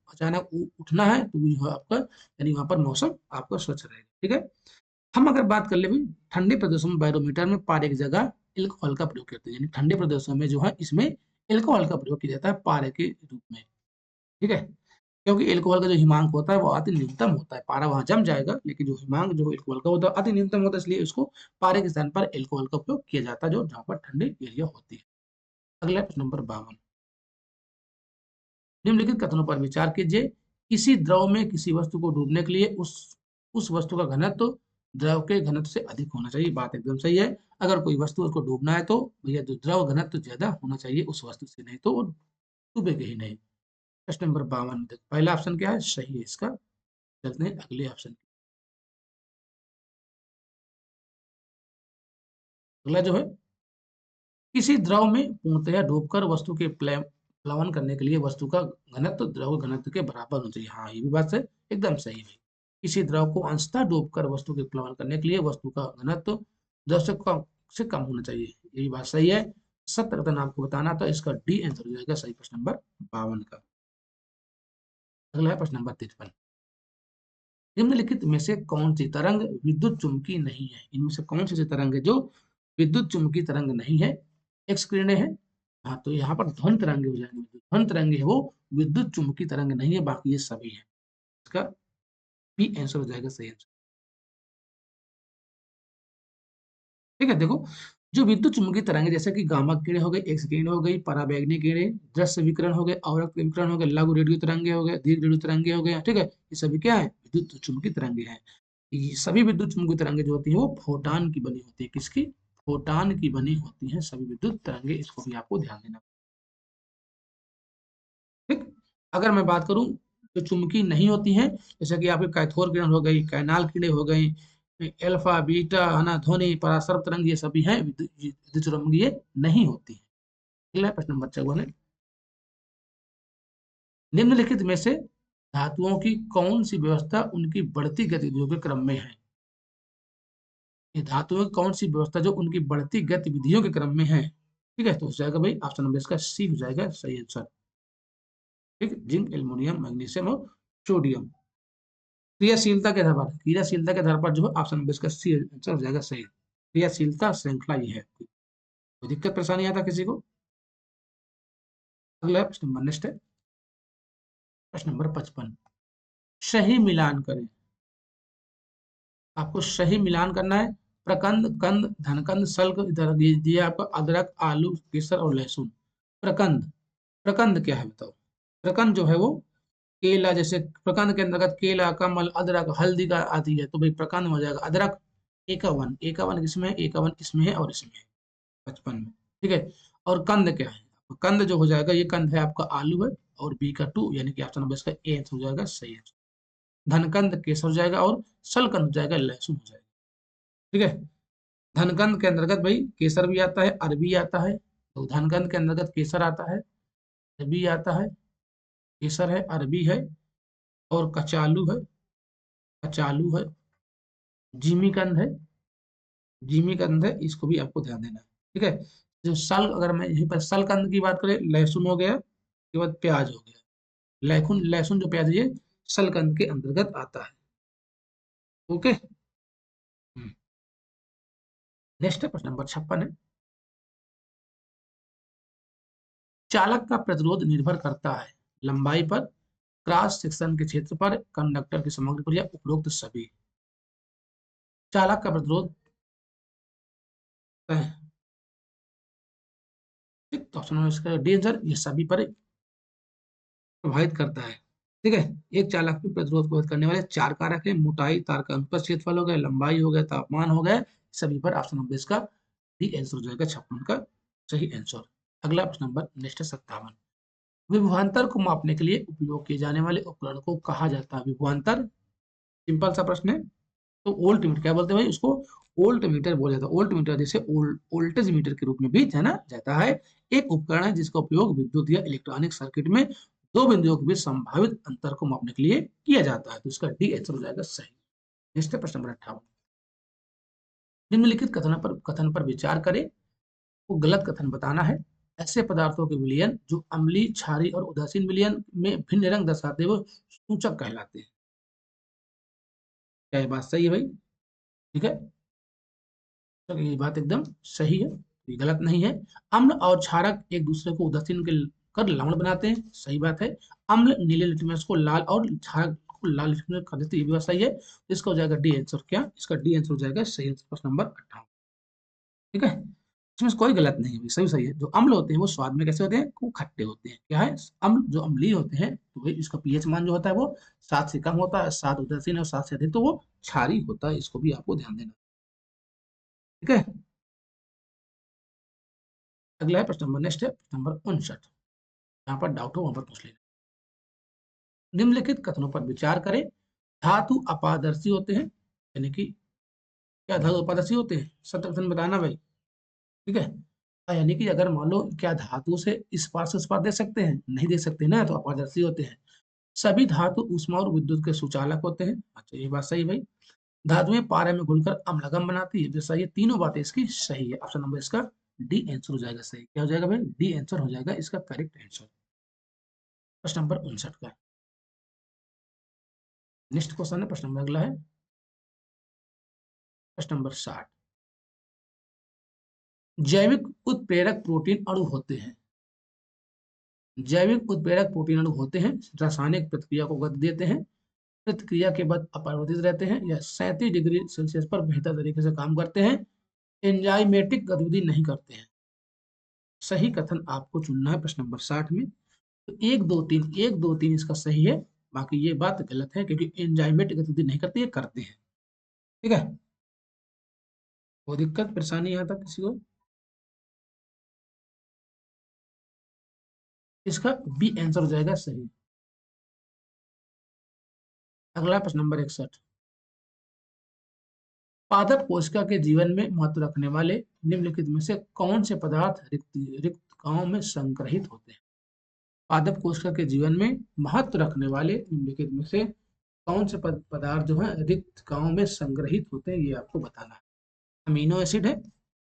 अचानक उठना है तो जो है आपका यानी वहां पर मौसम आपका स्वच्छ रहेगा। ठीक है। हम अगर बात कर ले भाई ठंडे प्रदेशों में बैरोमीटर में पारे की जगह एल्कोहल का प्रयोग करते हैं, यानी ठंडे प्रदेशों में जो है इसमें एल्कोहल का प्रयोग किया जाता है पारे के रूप में। ठीक है। क्योंकि एल्कोहल का जो हिमांक होता है वो अति न्यूनतम होता है, पारा वहां जम जाएगा लेकिन जो हिमांक जो एल्कोहल का होता है अति न्यूनतम होता है, इसलिए उसको पारे के स्थान पर एल्कोहल का उपयोग किया जाता है जो जहाँ पर ठंडी एरिया होती है। अगला प्रश्न नंबर 52, निम्नलिखित कथनों पर विचार कीजिए। किसी द्रव में किसी वस्तु को डूबने के लिए उस वस्तु का घनत्व द्रव के घनत्व से अधिक होना चाहिए। बात एकदम सही है। अगर कोई वस्तु उसको डूबना है तो भैया जो द्रव घनत्व ज्यादा होना चाहिए उस वस्तु से, नहीं तो वो डूबेगी ही नहीं। प्रश्न नंबर 52 में पहला ऑप्शन क्या है, सही है इसका। चलते हैं अगले ऑप्शन। अगला जो है, किसी द्रव में पूर्णतया डूबकर वस्तु के प्लवन करने के लिए वस्तु का घनत्व द्रव घनत्व के बराबर होना चाहिए। हाँ, ये भी बात है, एकदम सही है। किसी द्रव को अंशतः डूबकर वस्तु के प्लवन करने के लिए वस्तु का घनत्व द्रव से कम होना चाहिए, ये भी बात सही है। सत्य कथन आपको बताना तो इसका डी आंसर हो जाएगा सही, प्रश्न नंबर 52 का। अगला है प्रश्न नंबर 53, निम्नलिखित में से कौन सी तरंग विद्युत चुम्बकीय नहीं है। इनमें से कौन सी तरंग है जो विद्युत चुम्बकीय तरंग नहीं है। एक्स किरणें हैं। हाँ, तो यहाँ पर ध्वनि तरंगे हो जाएंगे, ध्वनि तरंगे है वो विद्युत चुम्बकीय तरंग नहीं है, बाकी ये सभी है। इसका बी आंसर हो जाएगा सही आंसर। ठीक है। देखो, जो विद्युत चुम्बकीय तरंगे जैसे कि गामा किरणें हो गई, एक्स किरणें हो गई, पराबैंगनी किरणें, दृश्य विकिरण हो गए, अवरक्त विकिरण हो गए, लघु रेडियो तरंगे हो गए, दीर्घ रेडियो तरंगे हो गए। ठीक है, ये सभी क्या है, विद्युत चुम्बकीय तरंगे हैं। ये सभी विद्युत चुम्बकीय तरंगे जो होती है वो फोटान की बनी होती है। किसकी, फोटान की बनी होती है सभी विद्युत तरंगे, इसको भी आपको ध्यान देना। ठीक। अगर मैं बात करूं जो चुंबकीय नहीं होती हैं, जैसे कि आपकी कैथोड किरण हो गई, कैनाल किरणें हो गई, अल्फा बीटा है ना, ध्वनि परासर्प तरंग, ये सभी हैं विद्युत चुम्बकीय नहीं होती है। अगला प्रश्न नंबर 54 है, निम्नलिखित में से धातुओं की कौन सी व्यवस्था उनकी बढ़ती गतिविधियों के क्रम में है। ये धातुओं की कौन सी व्यवस्था जो उनकी बढ़ती गतिविधियों के क्रम में है। ठीक है, तो हो जाएगा भाई ऑप्शन नंबर इसका सी हो जाएगा सही आंसर। ठीक, जिंक, एल्युमिनियम, मैग्नीशियम और सोडियम। क्रियाशीलता के आधार पर, क्रियाशीलता के आधार पर जो है ऑप्शन नंबर इसका सी आंसर हो जाएगा सही। क्रियाशीलता श्रृंखला ये है, कोई दिक्कत परेशानी आता किसी को। अगला प्रश्न नंबर नेक्स्ट है प्रश्न नंबर 55, सही मिलान करें। आपको सही मिलान करना है। प्रकंद, कंद, धनकंद, सल्क, इधर दिया आपको अदरक, आलू, केसर और लहसुन। प्रकंद, प्रकंद क्या है बताओ। प्रकंद जो है वो केला, जैसे प्रकंद के अंतर्गत केला, कमल, अदरक, हल्दी का आती है, तो भाई प्रकंद में हो जाएगा अदरक। एकावन, एकावन किसमें है, एकावन इसमें है और इसमें है 55 में। ठीक है। और कंद क्या है, कंद जो हो जाएगा ये कंद है आपका आलू है, और बी का 2 यानी कि ऑप्शन नंबर इसका ए आंसर हो जाएगा सही आंसर। धनकंद केसर हो जाएगा और सलकंद हो जाएगा लहसुन हो जाएगा। ठीक है। धनकंद के अंतर्गत भाई केसर भी आता है, अरबी आता है, तो धनकंद के अंतर्गत केसर आता है, अरबी आता है, केसर है, अरबी है और कचालू है, कचालू है, जिमीकंद है, जिमीकंद है, इसको भी आपको ध्यान देना है। ठीक है। जो सल, अगर मैं यहीं पर सलकंद की बात करें, लहसुन हो गया, उसके बाद प्याज हो गया। लहसुन, लहसुन जो प्याज ये सलकंद के अंतर्गत आता है। ओके। नेक्स्ट प्रश्न नंबर 56 है, चालक का प्रतिरोध निर्भर करता है लंबाई पर, क्रॉस सेक्शन के क्षेत्र पर, कंडक्टर की सामग्री पर, या उपरोक्त सभी। चालक का प्रतिरोध है, ठीक, तो ऑप्शन नंबर इसका डी आंसर, ये सभी पर प्रभावित करता है। ठीक है। एक चालक पे प्रतिरोध प्रभावित करने वाले चार कारक है, मोटाई, तार का अनुप्रस्थ क्षेत्रफल हो गया, लंबाई हो गया, तापमान हो गया, सभी पर ऑप्शन नंबर इसका डी आंसर हो जाएगा 56 का सही आंसर। अगला प्रश्न नंबर नेक्स्ट 57, विभवांतर को मापने के लिए उपयोग किए जाने वाले उपकरण को कहा जाता है विभवांतर। सिंपल सा प्रश्न है। तो वोल्ट मीटर क्या बोलते हैं भाई उसको, वोल्ट मीटर बोला जाता है। वोल्ट मीटर जैसे वोल्टेज मीटर के रूप में भी जाना जाता है। एक उपकरण है जिसका उपयोग विद्युत या इलेक्ट्रॉनिक सर्किट में दो बिंदुओं के बीच संभावित अंतर को मापने के लिए किया जाता है, तो इसका डी आंसर हो जाएगा सही। नेक्स्ट प्रश्न नंबर 58, निम्नलिखित कथन पर विचार करें, वो गलत कथन बताना है। ऐसे पदार्थों के विलयन जो अम्लीय, क्षारीय और उदासीन विलयन में भिन्न रंग दर्शाते हुए सूचक कहलाते हैं। क्या ये बात सही है भाई? ठीक है, तो ये बात एकदम सही है, ये गलत नहीं है। अम्ल और क्षारक एक दूसरे को उदासीन के कर लवण बनाते हैं, सही बात है। अम्ल नीले लिटमस को लाल और क्षारक को लाल लिटमस कर देते हैं, ये भी बात सही है। तो इसका हो जाएगा डी आंसर। क्या इसका डी आंसर हो जाएगा सही आंसर, प्रश्न नंबर 58। ठीक है, इसमें कोई गलत नहीं है, सही सही है। जो अम्ल होते हैं वो स्वाद में कैसे होते हैं? वो खट्टे होते हैं। क्या है? अम्ल जो अम्लीय होते हैं तो वही इसका पीएच मान जो होता है वो 7 से कम होता है, 7 उदासीन है और 7 से अधिक तो वो क्षारीय होता है। इसको भी आपको ध्यान देना। ठीक है, अगला है प्रश्न नंबर, नेक्स्ट है प्रश्न नंबर 59। यहाँ पर डाउट हो वहां पर पूछ लेना। निम्नलिखित कथनों पर विचार करें। धातु अपारदर्शी होते हैं, यानी कि क्या धातु अपारदर्शी होते हैं? सत्य कथन बताना भाई। ठीक है, यानी कि अगर मान लो क्या धातु से इस पार से उस पार दे सकते हैं? नहीं दे सकते ना, तो अपारदर्शी होते हैं। सभी धातु ऊष्मा और विद्युत के सुचालक होते हैं। अच्छा, ये बात सही भाई। धातुएं पारे में घुलकर अम्लगम बनाती है, जैसा ये तीनों बातें इसकी सही है। ऑप्शन नंबर इसका डी आंसर हो जाएगा सही। क्या हो जाएगा भाई? डी आंसर हो जाएगा इसका करेक्ट आंसर, प्रश्न नंबर 59 का। नेक्स्ट क्वेश्चन है, प्रश्न नंबर अगला है प्रश्न नंबर 60। जैविक उत्प्रेरक प्रोटीन अणु होते हैं। जैविक उत्प्रेरक प्रोटीन अणु होते हैं, रासायनिक प्रतिक्रिया को गति देते हैं, प्रतिक्रिया के बाद अपरिवर्तित रहते हैं, या 37 डिग्री सेल्सियस पर बेहतर तरीके से काम करते हैं, एंजाइमेटिक गतिविधि नहीं करते हैं। सही कथन आपको चुनना है प्रश्न नंबर 60 में। तो 1 2 3 इसका सही है, बाकी ये बात गलत है क्योंकि एंजाइमेटिक गतिविधि नहीं करते, ये करते हैं। ठीक है, कोई दिक्कत परेशानी यहाँ तक किसी को? इसका बी आंसर हो जाएगा सही। अगला प्रश्न नंबर 61। पादप कोशिका के जीवन में महत्व रखने वाले निम्नलिखित में से कौन से पदार्थ रिक्तकाओं में संग्रहित होते हैं? पादप कोशिका के जीवन में महत्व रखने वाले निम्नलिखित में से कौन से पदार्थ जो है रिक्तकाओं में संग्रहित होते हैं, ये आपको बताना है। अमीनो एसिड है,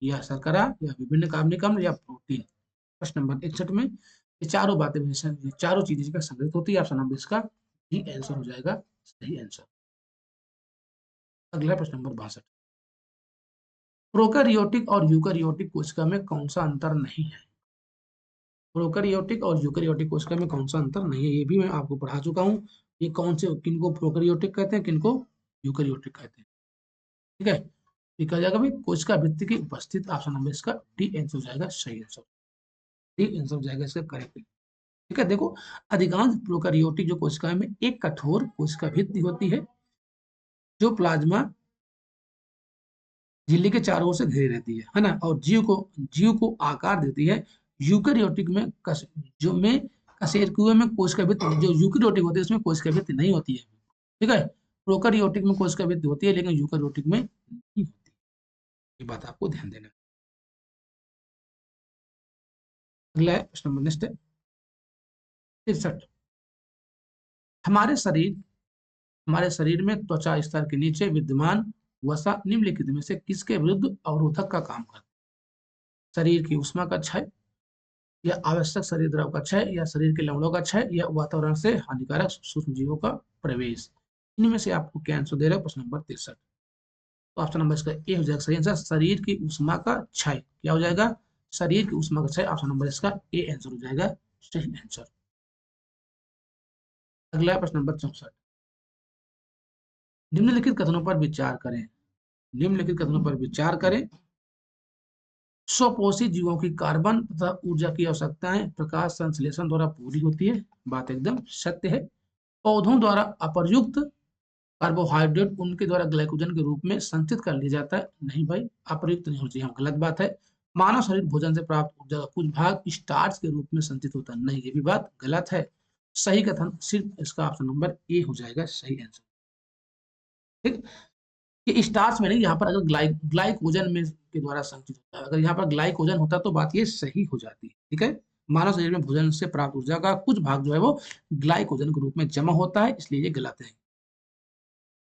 या शर्करा, या विभिन्न कार्बनिक अम्ल, या प्रोटीन। प्रश्न नंबर 61 में ये चारों बातें ये चारों चीजें इसका संग्रहित होती है। ऑप्शन नंबर इसका ही आंसर हो जाएगा सही आंसर। अगला प्रश्न नंबर 62। प्रोकैरियोटिक और यूकैरियोटिक कोशिका में कौन सा अंतर नहीं है? प्रोकैरियोटिक और यूकैरियोटिक कोशिका में कौन सा अंतर नहीं है, ये भी मैं आपको पढ़ा चुका हूँ। ये कौन से, किनको प्रोकैरियोटिक कहते हैं, किनको यूकैरियोटिक कहते हैं। ठीक है, ये कहा जाएगा भाई कोशिका भित्ति की उपस्थित। ऑप्शन नंबर इसका डी आंसर हो जाएगा सही आंसर, डी आंसर हो जाएगा इसका करेक्ट। ठीक है, देखो अधिकांश प्रोकैरियोटिक जो कोशिकाएं में एक कठोर कोशिका भित्ति होती है जो प्लाज्मा झिल्ली के चारों ओर से घिरी रहती है ना, और जीव को आकार देती है। यूकैरियोटिक में जो में कशेरुकियों में कोशिका भित्ति, जो यूकैरियोटिक होती है उसमें कोशिका भित्ति नहीं होती है। ठीक है, प्रोकैरियोटिक में कोशिका भित्ति होती है लेकिन यूकैरियोटिक में नहीं होती। ये बात आपको ध्यान देना है। अगला है प्रश्न नंबर नेक्स्ट है 63। हमारे शरीर हमारे शरीर में त्वचा स्तर के नीचे विद्यमान वसा निम्नलिखित में से किसके विरुद्ध अवरोधक का काम करता है? शरीर की उष्मा का क्षय, या आवश्यक शरीर द्रव का क्षय, या शरीर के लवणों का क्षय, या वातावरण से हानिकारक सूक्ष्म जीवों का प्रवेश। इनमें से आपको क्या आंसर दे रहा है प्रश्न नंबर 63? तो ऑप्शन नंबर इसका ए हो जाएगा सही आंसर, शरीर की उष्मा का क्षय। क्या हो जाएगा? शरीर की उष्मा का क्षय। ऑप्शन नंबर इसका ए आंसर हो जाएगा सही आंसर। अगला प्रश्न नंबर 64। निम्नलिखित कथनों पर विचार करें। निम्नलिखित कथनों पर विचार करें। स्वपोषी जीवों की कार्बन तथा ऊर्जा की आवश्यकताएं प्रकाश संश्लेषण द्वारा पूरी होती है। बात एकदम सत्य है। पौधों द्वारा अप्रयुक्त कार्बोहाइड्रेट उनके द्वारा ग्लाइकोजन के रूप में संचित कर लिया जाता है। नहीं भाई, अप्रयुक्त नहीं होना चाहिए, गलत बात है। मानव शरीर भोजन से प्राप्त ऊर्जा का कुछ भाग स्टार्च के रूप में संचित होता है। नहीं, ये भी बात गलत है। सही कथन सिर्फ इसका ऑप्शन नंबर ए हो जाएगा सही आंसर। ठीक, कि स्टार्च में नहीं, यहाँ पर अगर ग्लाइकोजन में के द्वारा संचित होता है। अगर यहाँ पर ग्लाइकोजन होता तो बात ये सही हो जाती। ठीक है, मानव शरीर में भोजन से प्राप्त ऊर्जा का कुछ भाग जो है वो ग्लाइकोजन के रूप में जमा होता है, इसलिए ये गलत है।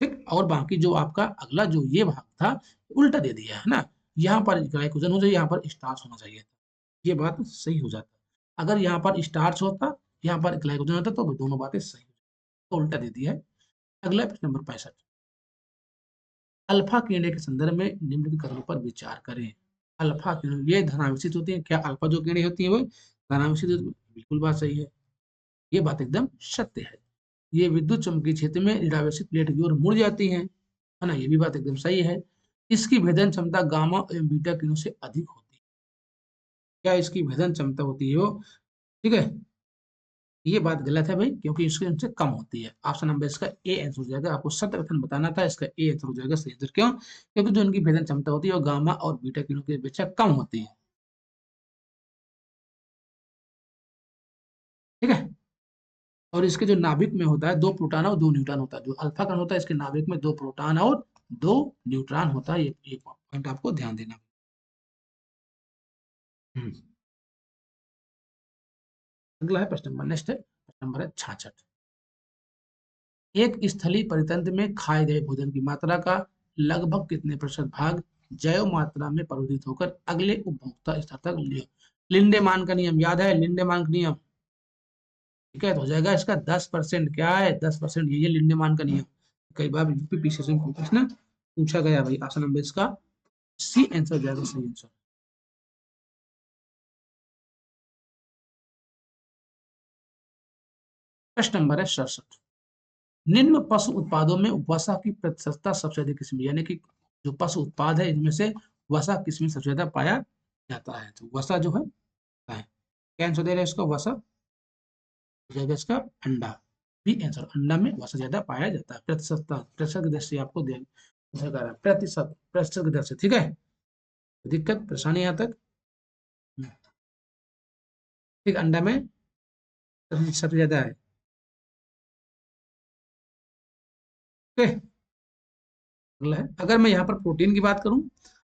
ठीक, और बाकी जो आपका अगला जो ये भाग था उल्टा दे दिया है ना, यहाँ पर ग्लाइकोजन हो जाए, यहाँ पर स्टार्च होना चाहिए। ये बात सही हो जाता। अगर यहाँ पर स्टार्च होता, यहाँ पर ग्लाइकोजन होता, तो दोनों बातें सही हो जाती। तो उल्टा दे दिया है। अगला प्रश्न नंबर 65, अल्फा किरणें के संदर्भ में निम्न के कथनों पर विचार करें। अल्फा किरण ये धनावेशित होती है। क्या अल्फा जो किरणें होती है वो धनावेशित होती है? बिल्कुल बात सही है। ये बात एकदम सत्य है। ये विद्युत चुम्बकीय क्षेत्र में ऋणावेशित प्लेट की ओर मुड़ जाती हैं, है ना? ये भी बात एकदम सही है। इसकी भेदन क्षमता गामा एवं बीटा किरणों से अधिक होती है। क्या इसकी भेदन क्षमता होती है वो? ठीक है, ये बात गलत है भाई, क्योंकि इसकी उनसे कम होती है। ऑप्शन नंबर इसका ए आंसर हो जाएगा। आपको सत्य कथन बताना था, इसका ए आंसर हो जाएगा सही आंसर। क्यों? क्योंकि जो इनकी भेदन क्षमता होती है वो गामा और बीटा किरणों की अपेक्षा कम होती है। ठीक है, और इसके जो नाभिक में होता है 2 प्रोटॉन और 2 न्यूट्रॉन होता है। जो अल्फा कण होता है इसके नाभिक में 2 प्रोटॉन और 2 न्यूट्रॉन होता है। ये पॉइंट आपको ध्यान देना। हम्म। अगला है प्रश्न नंबर, नेक्स्ट है प्रश्न नंबर है 66, एक स्थलीय परितंत्र में खाए गए भोजन की मात्रा का लगभग कितने प्रतिशत भाग जैव मात्रा में परिवर्तित होकर अगले उपभोक्ता स्तर तक लियो। लिंडेमान का नियम याद है? लिंडेमान का नियम, ठीक है, तो हो जाएगा इसका 10%। क्या है? 10%। ये लिंडेमान का नियम कई बार यूपी पीसीएस में प्रश्न पूछा गया भाई। ऑप्शन नंबर इसका सी आंसर हो जाएगा सही आंसर। प्रश्न नंबर है 67, निम्न पशु उत्पादों में वसा की प्रतिशतता सबसे अधिक किसमें, यानी कि जो पशु उत्पाद है इनमें से वसा किसमें सबसे ज्यादा पाया जाता है? तो वसा जो है क्या आंसर दे रहे हैं इसको? वसा हो जाएगा इसका अंडा। बी आंसर, अंडा में वसा ज्यादा पाया जाता है। प्रतिशतता, प्रतिशत की दृष्टि आपको दे प्रतिशत, प्रतिशत की दर से। ठीक है, दिक्कत परेशानी यहाँ तक? ठीक, अंडा में सबसे ज्यादा है। ओके, अगला है, अगर मैं यहाँ पर प्रोटीन की बात करूं,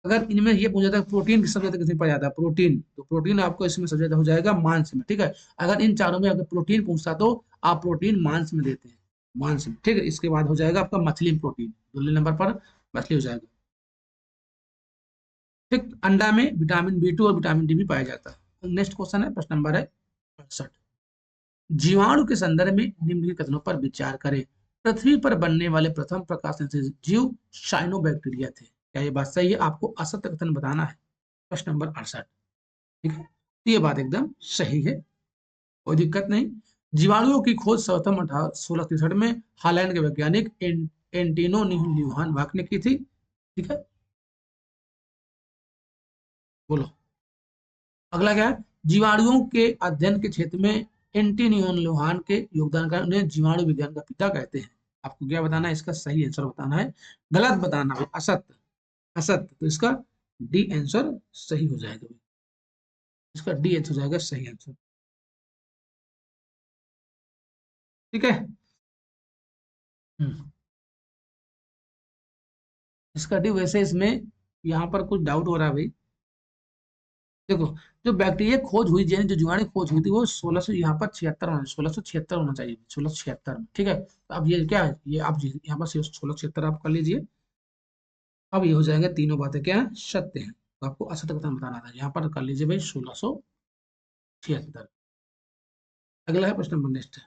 अगर इनमें ये पूछा जाता है प्रोटीन की सबसे ज्यादा किसमें पाया जाता है प्रोटीन, तो प्रोटीन आपको इसमें सबसे ज्यादा हो जाएगा मांस में। ठीक है, अगर इन चारों में अगर प्रोटीन पूछता तो आप प्रोटीन मांस में देते हैं, मांस में। ठीक है, इसके बाद हो जाएगा आपका मछली में प्रोटीन, दूसरे नंबर पर मछली हो जाएगा। ठीक, अंडा में विटामिन B2 और विटामिन डी भी पाया जाता है। नेक्स्ट क्वेश्चन है प्रश्न नंबर है 68, जीवाणु के संदर्भ में निम्नलिखित कथनों पर विचार करें। पृथ्वी पर बनने वाले प्रथम प्रकाश संश्लेषित जीव साइनोबैक्टीरिया थे। क्या ये बात सही है? आपको असत्य कथन बताना है। प्रश्न नंबर 68। ठीक है, तो ये बात एकदम सही है, कोई दिक्कत नहीं। जीवाणुओं की खोज सर्वप्रथम 1663 में हालैंड के वैज्ञानिक एंटिनो ल्यूहान वाक ने की थी। ठीक है, बोलो अगला क्या है? जीवाणुओं के अध्ययन के क्षेत्र में एंटिनियन लोहान के योगदान का उन्हें जीवाणु विज्ञान का पिता कहते हैं। आपको क्या बताना है? इसका सही आंसर बताना है, गलत बताना है असत्य। असत्य, तो इसका डी आंसर सही हो जाएगा। इसका डी आंसर हो जाएगा सही आंसर। ठीक है। हम्म, इसका डी, वैसे इसमें यहाँ पर कुछ डाउट हो रहा है भाई। देखो, जो बैक्टीरिया खोज हुई, यानी जो जीवाणु खोज हुई थी वो 1676 होना, 1676 होना चाहिए, 1676 में। ठीक है, तो अब ये क्या है, ये आप यहाँ पर 1676 आप कर लीजिए। अब ये हो जाएंगे तीनों बातें क्या है? सत्य है। तो आपको असत्य कथन बताना था, यहाँ पर कर लीजिए भाई 1676। अगला है प्रश्न नंबर नेक्स्ट,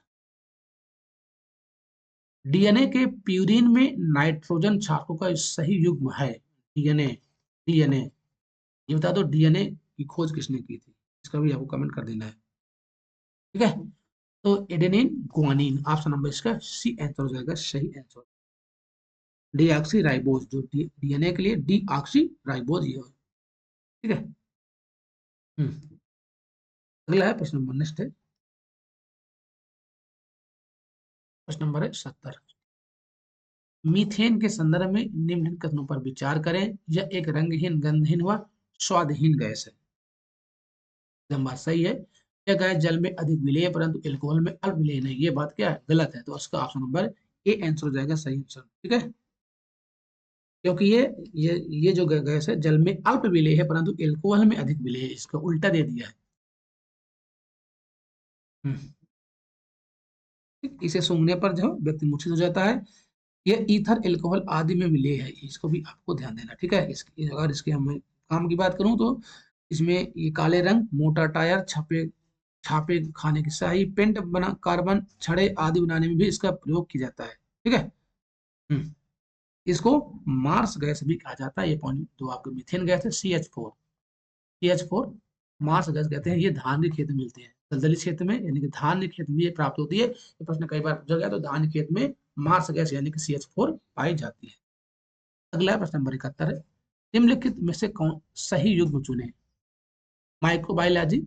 डीएनए के प्यूरिन में नाइट्रोजन क्षारकों का सही युग्म है। डीएनए, डीएनए, ये बता दो डीएनए की खोज किसने की थी? इसका भी आपको कमेंट कर देना है। ठीक है, तो एडेनिन गुआनिन, ऑप्शन नंबर इसका सी आंसर हो जाएगा सही आंसर। डीऑक्सी राइबोज, जो डीएनए के लिए डीऑक्सी राइबोज ये है। ठीक है। हम्म, अगला है प्रश्न नंबर नेक्स्ट है, प्रश्न नंबर है 70, मीथेन के संदर्भ में निम्नलिखित कथनों पर विचार करें। यह एक रंगहीन, गंधहीन व स्वादहीन गैस है। एकदम बात सही है। यह गैस जल में अधिक विलेय है परंतु एल्कोहल में अल्प विलेय नहीं। ये बात क्या है? गलत है। तो उसका ऑप्शन नंबर ए आंसर हो जाएगा सही आंसर। ठीक है, क्योंकि ये जो गैस है जल में अल्प विलेय है परंतु एल्कोहल में अधिक विलेय है, इसका उल्टा दे दिया है। हम्म, ठीक, इसे सूंघने पर जो व्यक्ति मूर्छित हो जाता है। ये ईथर एल्कोहल आदि में विलेय है, इसको भी आपको ध्यान देना। ठीक है, इसकी अगर इसके हम काम की बात करूं तो इसमें ये काले रंग, मोटा टायर, छापे छापे खाने की स्याही, पेंट बना, कार्बन छड़े आदि बनाने में भी इसका प्रयोग किया जाता है। ठीक है। हम्म, इसको मार्स गैस भी कहा जाता है। ये पॉइंट दो आपके, मीथेन गैस है CH4। CH4 मार्स गैस कहते हैं। ये धान के खेत में मिलती है, दलदली क्षेत्र में, यानी कि धान के खेत में ये प्राप्त होती है। ये प्रश्न कई बार पूछा गया, तो धान के खेत में मार्स गैस यानी कि CH4 पाई जाती है। अगला है प्रश्न नंबर 71 है, निम्नलिखित में से कौन सही युग्म चुने? माइक्रोबायोलॉजी,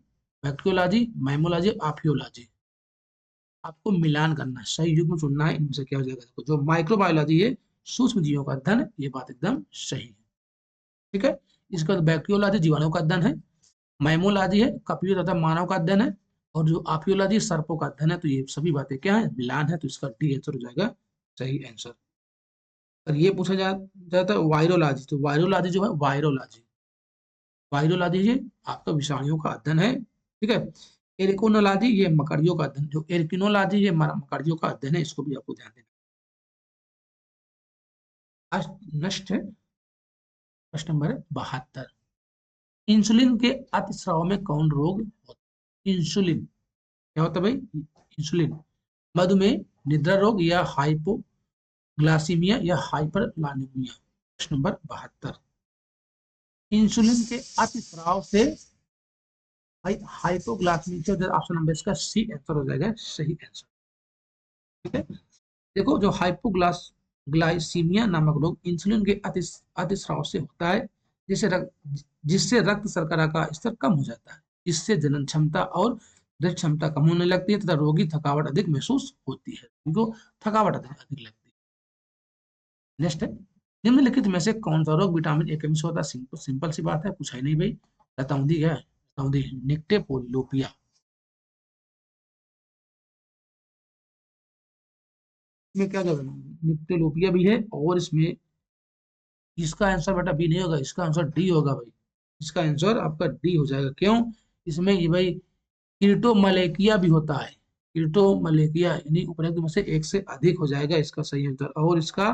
बैक्टीरियोलॉजी, माइमोलॉजी, आर्कियोलॉजी। आपको मिलान करना है, सही युग्म चुनना है। इनमें से क्या हो जाएगा? देखो, जो माइक्रोबायोलॉजी है, सूक्ष्म जीवों का अध्ययन, ये बात एकदम सही है। ठीक है। इसका बैक्टीरियोलॉजी जीवाणुओं का अध्ययन है, माइमोलॉजी है कपियों तथा मानव का अध्ययन है, और जो आर्कियोलॉजी सर्पों का अध्ययन है। तो ये सभी बातें क्या है? मिलान है। तो इसका डी आंसर हो जाएगा सही आंसर। और ये पूछा जाता है वायरोलॉजी, तो वायरोलॉजी जो है, वायरोलॉजी वायरोलॉजी ये आपका विषाणुओं का अध्ययन है। ठीक है। एरिकोनोलॉजी ये मकड़ियों का अध्ययन, जो एरिकिनोलॉजी ये मकड़ियों का अध्ययन है। इसको भी आपको ध्यान देना। आज नेक्स्ट है प्रश्न नंबर 72, इंसुलिन के अतिस्राव में कौन रोग होता है? इंसुलिन क्या होता है भाई? इंसुलिन, मधुमेह, निद्रा रोग, या हाइपोग्लासीमिया, या हाइपरलानीमिया। प्रश्न नंबर 72, इंसुलिन के अतिस्राव से भाई हाइपोग्लाइसीमिया, ऑप्शन नंबर इसका सी आंसर हो जाएगा सही आंसर। ठीक है। देखो, जो हाइपोग्लाइसीमिया नामक रोग इंसुलिन के अतिस्राव से होता है, जिससे रक्त शर्करा का स्तर कम हो जाता है। इससे जनन क्षमता और हृदय क्षमता कम होने लगती है तथा रोगी थकावट अधिक महसूस होती है, उनको थकावट अधिक लगती है। नेक्स्ट है, निम्नलिखित में से कौन सा रोग विटामिन ए कमी से होता है? सिंपल सी बात है, पूछा ही नहीं भाई। रतौंधी क्या है? रतौंधी निक्टेपोलियोपिया। इसमें क्या क्या निक्टेलोपिया भी है, और इसमें इसका आंसर बेटा बी नहीं होगा, इसका आंसर डी होगा भाई। इसका आंसर आपका डी हो जाएगा। क्यों? इसमें ये भाई कीटोमलेकिया भी होता है। कीटोमलेकिया यानी उपरोक्त में से एक से अधिक हो जाएगा इसका सही आंसर। और इसका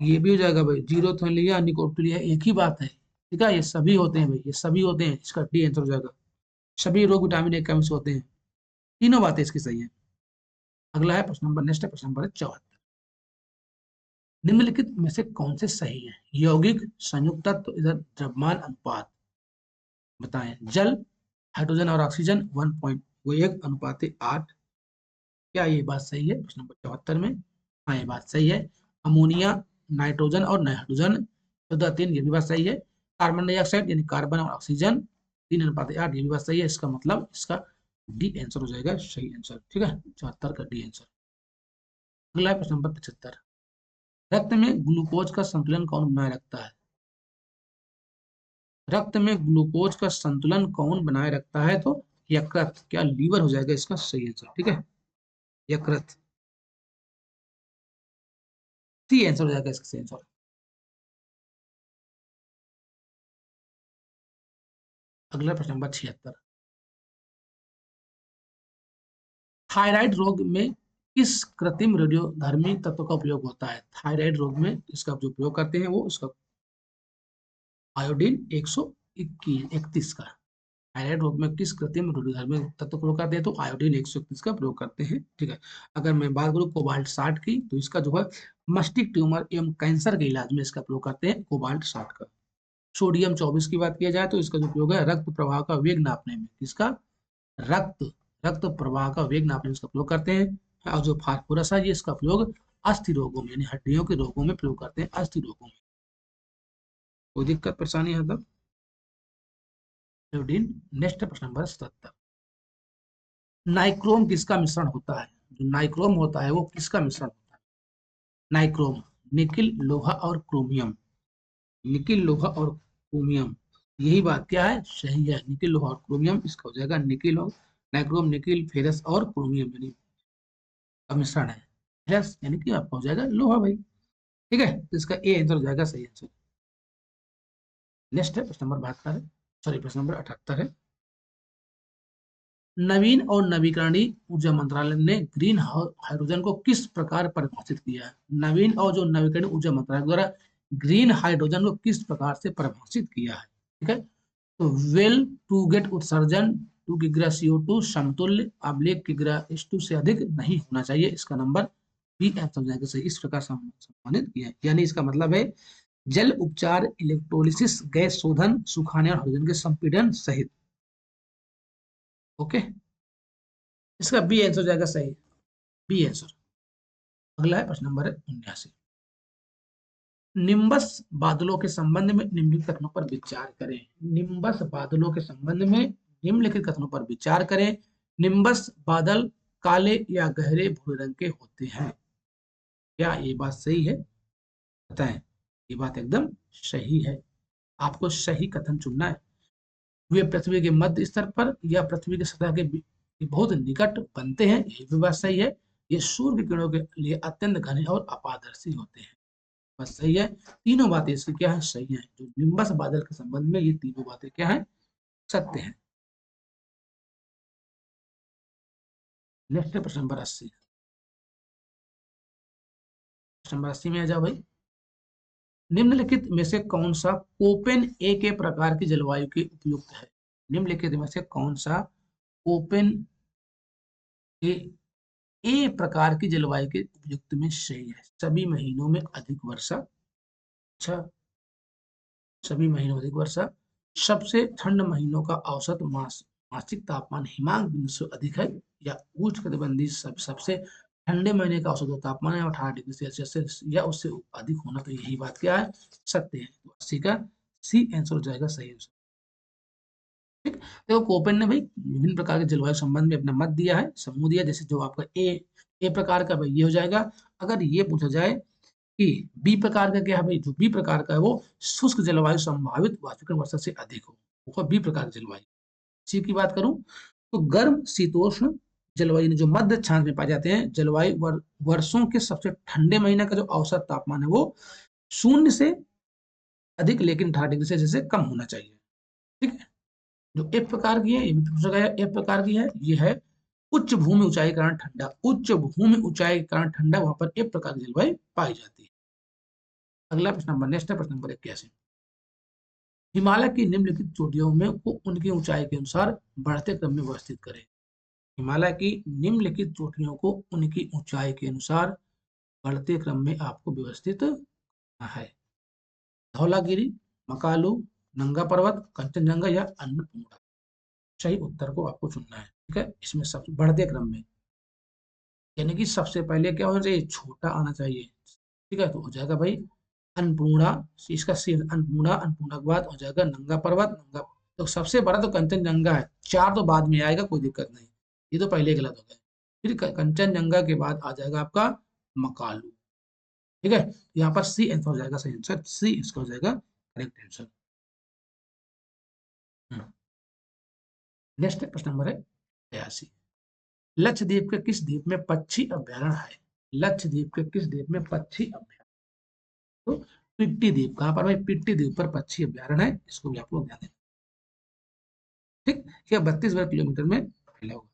ये भी हो जाएगा भाई, जीरोथेलिया निकोटिलिया, एक ही बात है। ठीक है। ये सभी होते हैं भाई, ये सभी होते हैं। इसका डी आंसर हो जाएगा। सभी रोग विटामिन ए कमी से होते हैं। तीनों बातें इसकी सही है। अगला है प्रश्न नंबर, नेक्स्ट है प्रश्न नंबर 74, निम्नलिखित में से कौन से सही है? यौगिक, संयुक्त तत्व, इधर द्रव्यमान अनुपात। बताएं। जल, हाइड्रोजन और ऑक्सीजन 1.1:8। क्या ये बात सही है प्रश्न नंबर 74 में? हाँ, ये बात सही है। अमोनिया, नाइट्रोजन और नाइट्रोजन 14:3, ये भी बात सही है। कार्बन डाइऑक्साइड यानी कार्बन और ऑक्सीजन 3:8, ये भी बात सही है। इसका मतलब इसका डी आंसर हो जाएगा सही आंसर। ठीक है। 74 का डी आंसर। अगला है प्रश्न नंबर 75, रक्त में ग्लूकोज का संतुलन कौन बनाए रखता है? रक्त में ग्लूकोज का संतुलन कौन बनाए रखता है? तो यकृत, क्या लीवर हो जाएगा इसका सही आंसर। ठीक है। यकृत, सी आंसर हो जाएगा इसका सही आंसर। अगला प्रश्न नंबर 76, थायराइड रोग में किस कृत्रिम रेडियोधर्मी तत्व का उपयोग होता है? थायराइड रोग में इसका जो उपयोग करते हैं वो इसका आयोडीन 131 का। थायराइड रोग में किस कृत्रिम रेडियोधर्मी तत्व का प्रयोग करते हैं? तो आयोडीन 131 का प्रयोग करते हैं। ठीक है। अगर मैं बात करूँ कोबाल्ट 60 की, तो इसका जो है मस्तिष्क ट्यूमर एवं कैंसर के इलाज में इसका प्रयोग करते हैं, कोबाल्ट 60 का। सोडियम 24 की बात किया जाए तो इसका जो उपयोग है रक्त प्रवाह का वेग नापने में, इसका रक्त रक्त प्रवाह का वेग नापने में इसका प्रयोग करते हैं। और जो फास्फोरस है, ये इसका प्रयोग अस्थि रोगों में यानी हड्डियों के रोगों में प्रयोग करते हैं, अस्थि रोगों में। कोई दिक्कत परेशानी है तब? आयोडीन। नेक्स्ट प्रश्न नंबर 77, नाइक्रोम किसका मिश्रण होता है? जो नाइक्रोम होता है वो किसका मिश्रण होता है? नाइक्रोम, निकिल, लोहा और क्रोमियम। निकिल, लोहा और क्रोमियम, यही बात क्या है? सही है। निकिल, लोहा और क्रोमियम, इसका हो जाएगा निकिल और नाइक्रोम, निकिल, फेरस और क्रोमियम यानी का मिश्रण है। फेरस यानी कि आपका हो जाएगा लोहा भाई। ठीक है। तो इसका ए आंसर हो जाएगा सही आंसर। नेक्स्ट है प्रश्न नंबर 72 है, सॉरी प्रश्न नंबर 78 है, नवीन और नवीकरणीय ऊर्जा मंत्रालय ने ग्रीन हाइड्रोजन को किस प्रकार परिभाषित किया है? नवीन और जो नवीकरणीय ऊर्जा मंत्रालय द्वारा ग्रीन हाइड्रोजन को किस प्रकार से परिभाषित किया है? ठीक है। तो वेल टू गेट उत्सर्जन टू किग्रा CO2 समतुल्य अब्लिक किग्रा H2 से अधिक नहीं होना चाहिए। इसका नंबर बी आंसर हो जाएगा सही। इस प्रकार से हम सम्मानित किया है। यानी इसका मतलब है जल उपचार, इलेक्ट्रोलिसिस, गैस शोधन, सुखाने और हाइड्रोजन के संपीड़न सहित। ओके, इसका बी आंसर हो जाएगा सही, बी आंसर। अगला है प्रश्न नंबर 79। निम्बस बादलों के संबंध में निम्नलिखित कथनों पर विचार करें। निम्बस बादलों के संबंध में निम्नलिखित कथनों पर विचार करें। निम्बस बादल काले या गहरे भूरे रंग के होते हैं। क्या ये बात सही है? बताएं। ये बात एकदम सही है। आपको सही कथन चुनना है। वे पृथ्वी के मध्य स्तर पर या पृथ्वी की सतह के बहुत निकट बनते हैं, ये भी बात सही है। ये सूर्य की किरणों के लिए अत्यंत घने और अपारदर्शी होते हैं, बस सही है। तीनों बातें इसकी क्या है? सही है। जो निम्बस बादल के संबंध में ये तीनों बातें क्या है? सत्य है। नेक्स्ट प्रश्न नंबर 80। प्रश्न नंबर 80 में आ जाओ भाई। निम्नलिखित में से कौन सा कोपेन ए के प्रकार की जलवायु के उपयुक्त है? निम्नलिखित में से कौन सा कोपेन ए ए प्रकार की जलवायु के उपयुक्त में सही है? सभी महीनों में अधिक वर्षा। अच्छा, सभी महीनों में अधिक वर्षा। सबसे ठंड महीनों का औसत मासिक तापमान हिमांक बिंदु से अधिक है, या उष्णकटिबंधीय सबसे ठंडे महीने का औसत तापमान है 18 डिग्री सेल्सियस से या उससे अधिक होना। तो यही बात क्या है? सत्य है। तो 80 का सी आंसर हो जाएगा सही आंसर। ठीक, देखो कोपेन ने भाई विभिन्न प्रकार के जलवायु संबंध में अपना मत दिया है, समूह दिया। जैसे जो आपका ए प्रकार का भाई ये हो जाएगा। अगर ये पूछा जाए कि बी प्रकार का क्या है भाई, जो बी प्रकार का है वो शुष्क जलवायु संभावित वार्षिक वर्षा से अधिक हो, वो बी प्रकार की जलवायु। सी की बात करूं तो गर्म शीतोष्ण जलवायु जो मध्य अक्षांश में पाए जाते हैं जलवायु वर्षों के सबसे ठंडे महीने का जो औसत तापमान है वो शून्य से अधिक लेकिन 18 डिग्री सेल्सियस से कम होना चाहिए। ठीक है। जो एफ प्रकार की है, ये भी पूछा गया एफ प्रकार की है, ये है उच्च भूमि ऊंचाई के कारण ठंडा। उच्च भूमि ऊंचाई के कारण ठंडा, वहां पर एफ प्रकार की जलवायु पाई जाती है। अगला प्रश्न नंबर नेक्स्ट है प्रश्न नंबर 81। हिमालय की निम्नलिखित चोटियों में को उनकी ऊंचाई के अनुसार बढ़ते क्रम में व्यवस्थित करें। हिमालय की निम्नलिखित चोटियों को उनकी ऊंचाई के अनुसार बढ़ते क्रम में आपको व्यवस्थित करना है। धौलागिरी, मकालू, नंगा पर्वत, कंचनजंगा या अन्नपूर्णा। सही उत्तर को आपको चुनना है। ठीक है, इसमें सब बढ़ते क्रम में, यानी कि सबसे पहले क्या होना चाहिए? छोटा आना चाहिए। ठीक है, तो हो जाएगा भाई अन्नपूर्णा। इसका सी अन्नपूर्णा, अन्नपूर्णा के बाद हो जाएगा नंगा पर्वत, नंगा। तो सबसे बड़ा तो कंचनजंगा है, चार तो बाद में आएगा, कोई दिक्कत नहीं। ये तो पहले गलत हो गया। फिर कंचनजंगा के बाद आ जाएगा आपका मकालू। ठीक है, यहाँ पर सी आंसर हो जाएगा सही आंसर, सी इसका हो जाएगा करेक्ट आंसर। नेक्स्ट प्रश्न नंबर है 82। लक्षद्वीप के किस द्वीप में पक्षी अभ्यारण्य है? लक्षद्वीप के किस द्वीप में पक्षी अभ्यारण्य? तो पिट्टी द्वीप। कहां पर भाई? पिट्टी द्वीप पर पक्षी अभ्यारण्य है, इसको भी आप लोग ध्यान देना। ठीक, यह 32 वर्ग किलोमीटर में फैला हुआ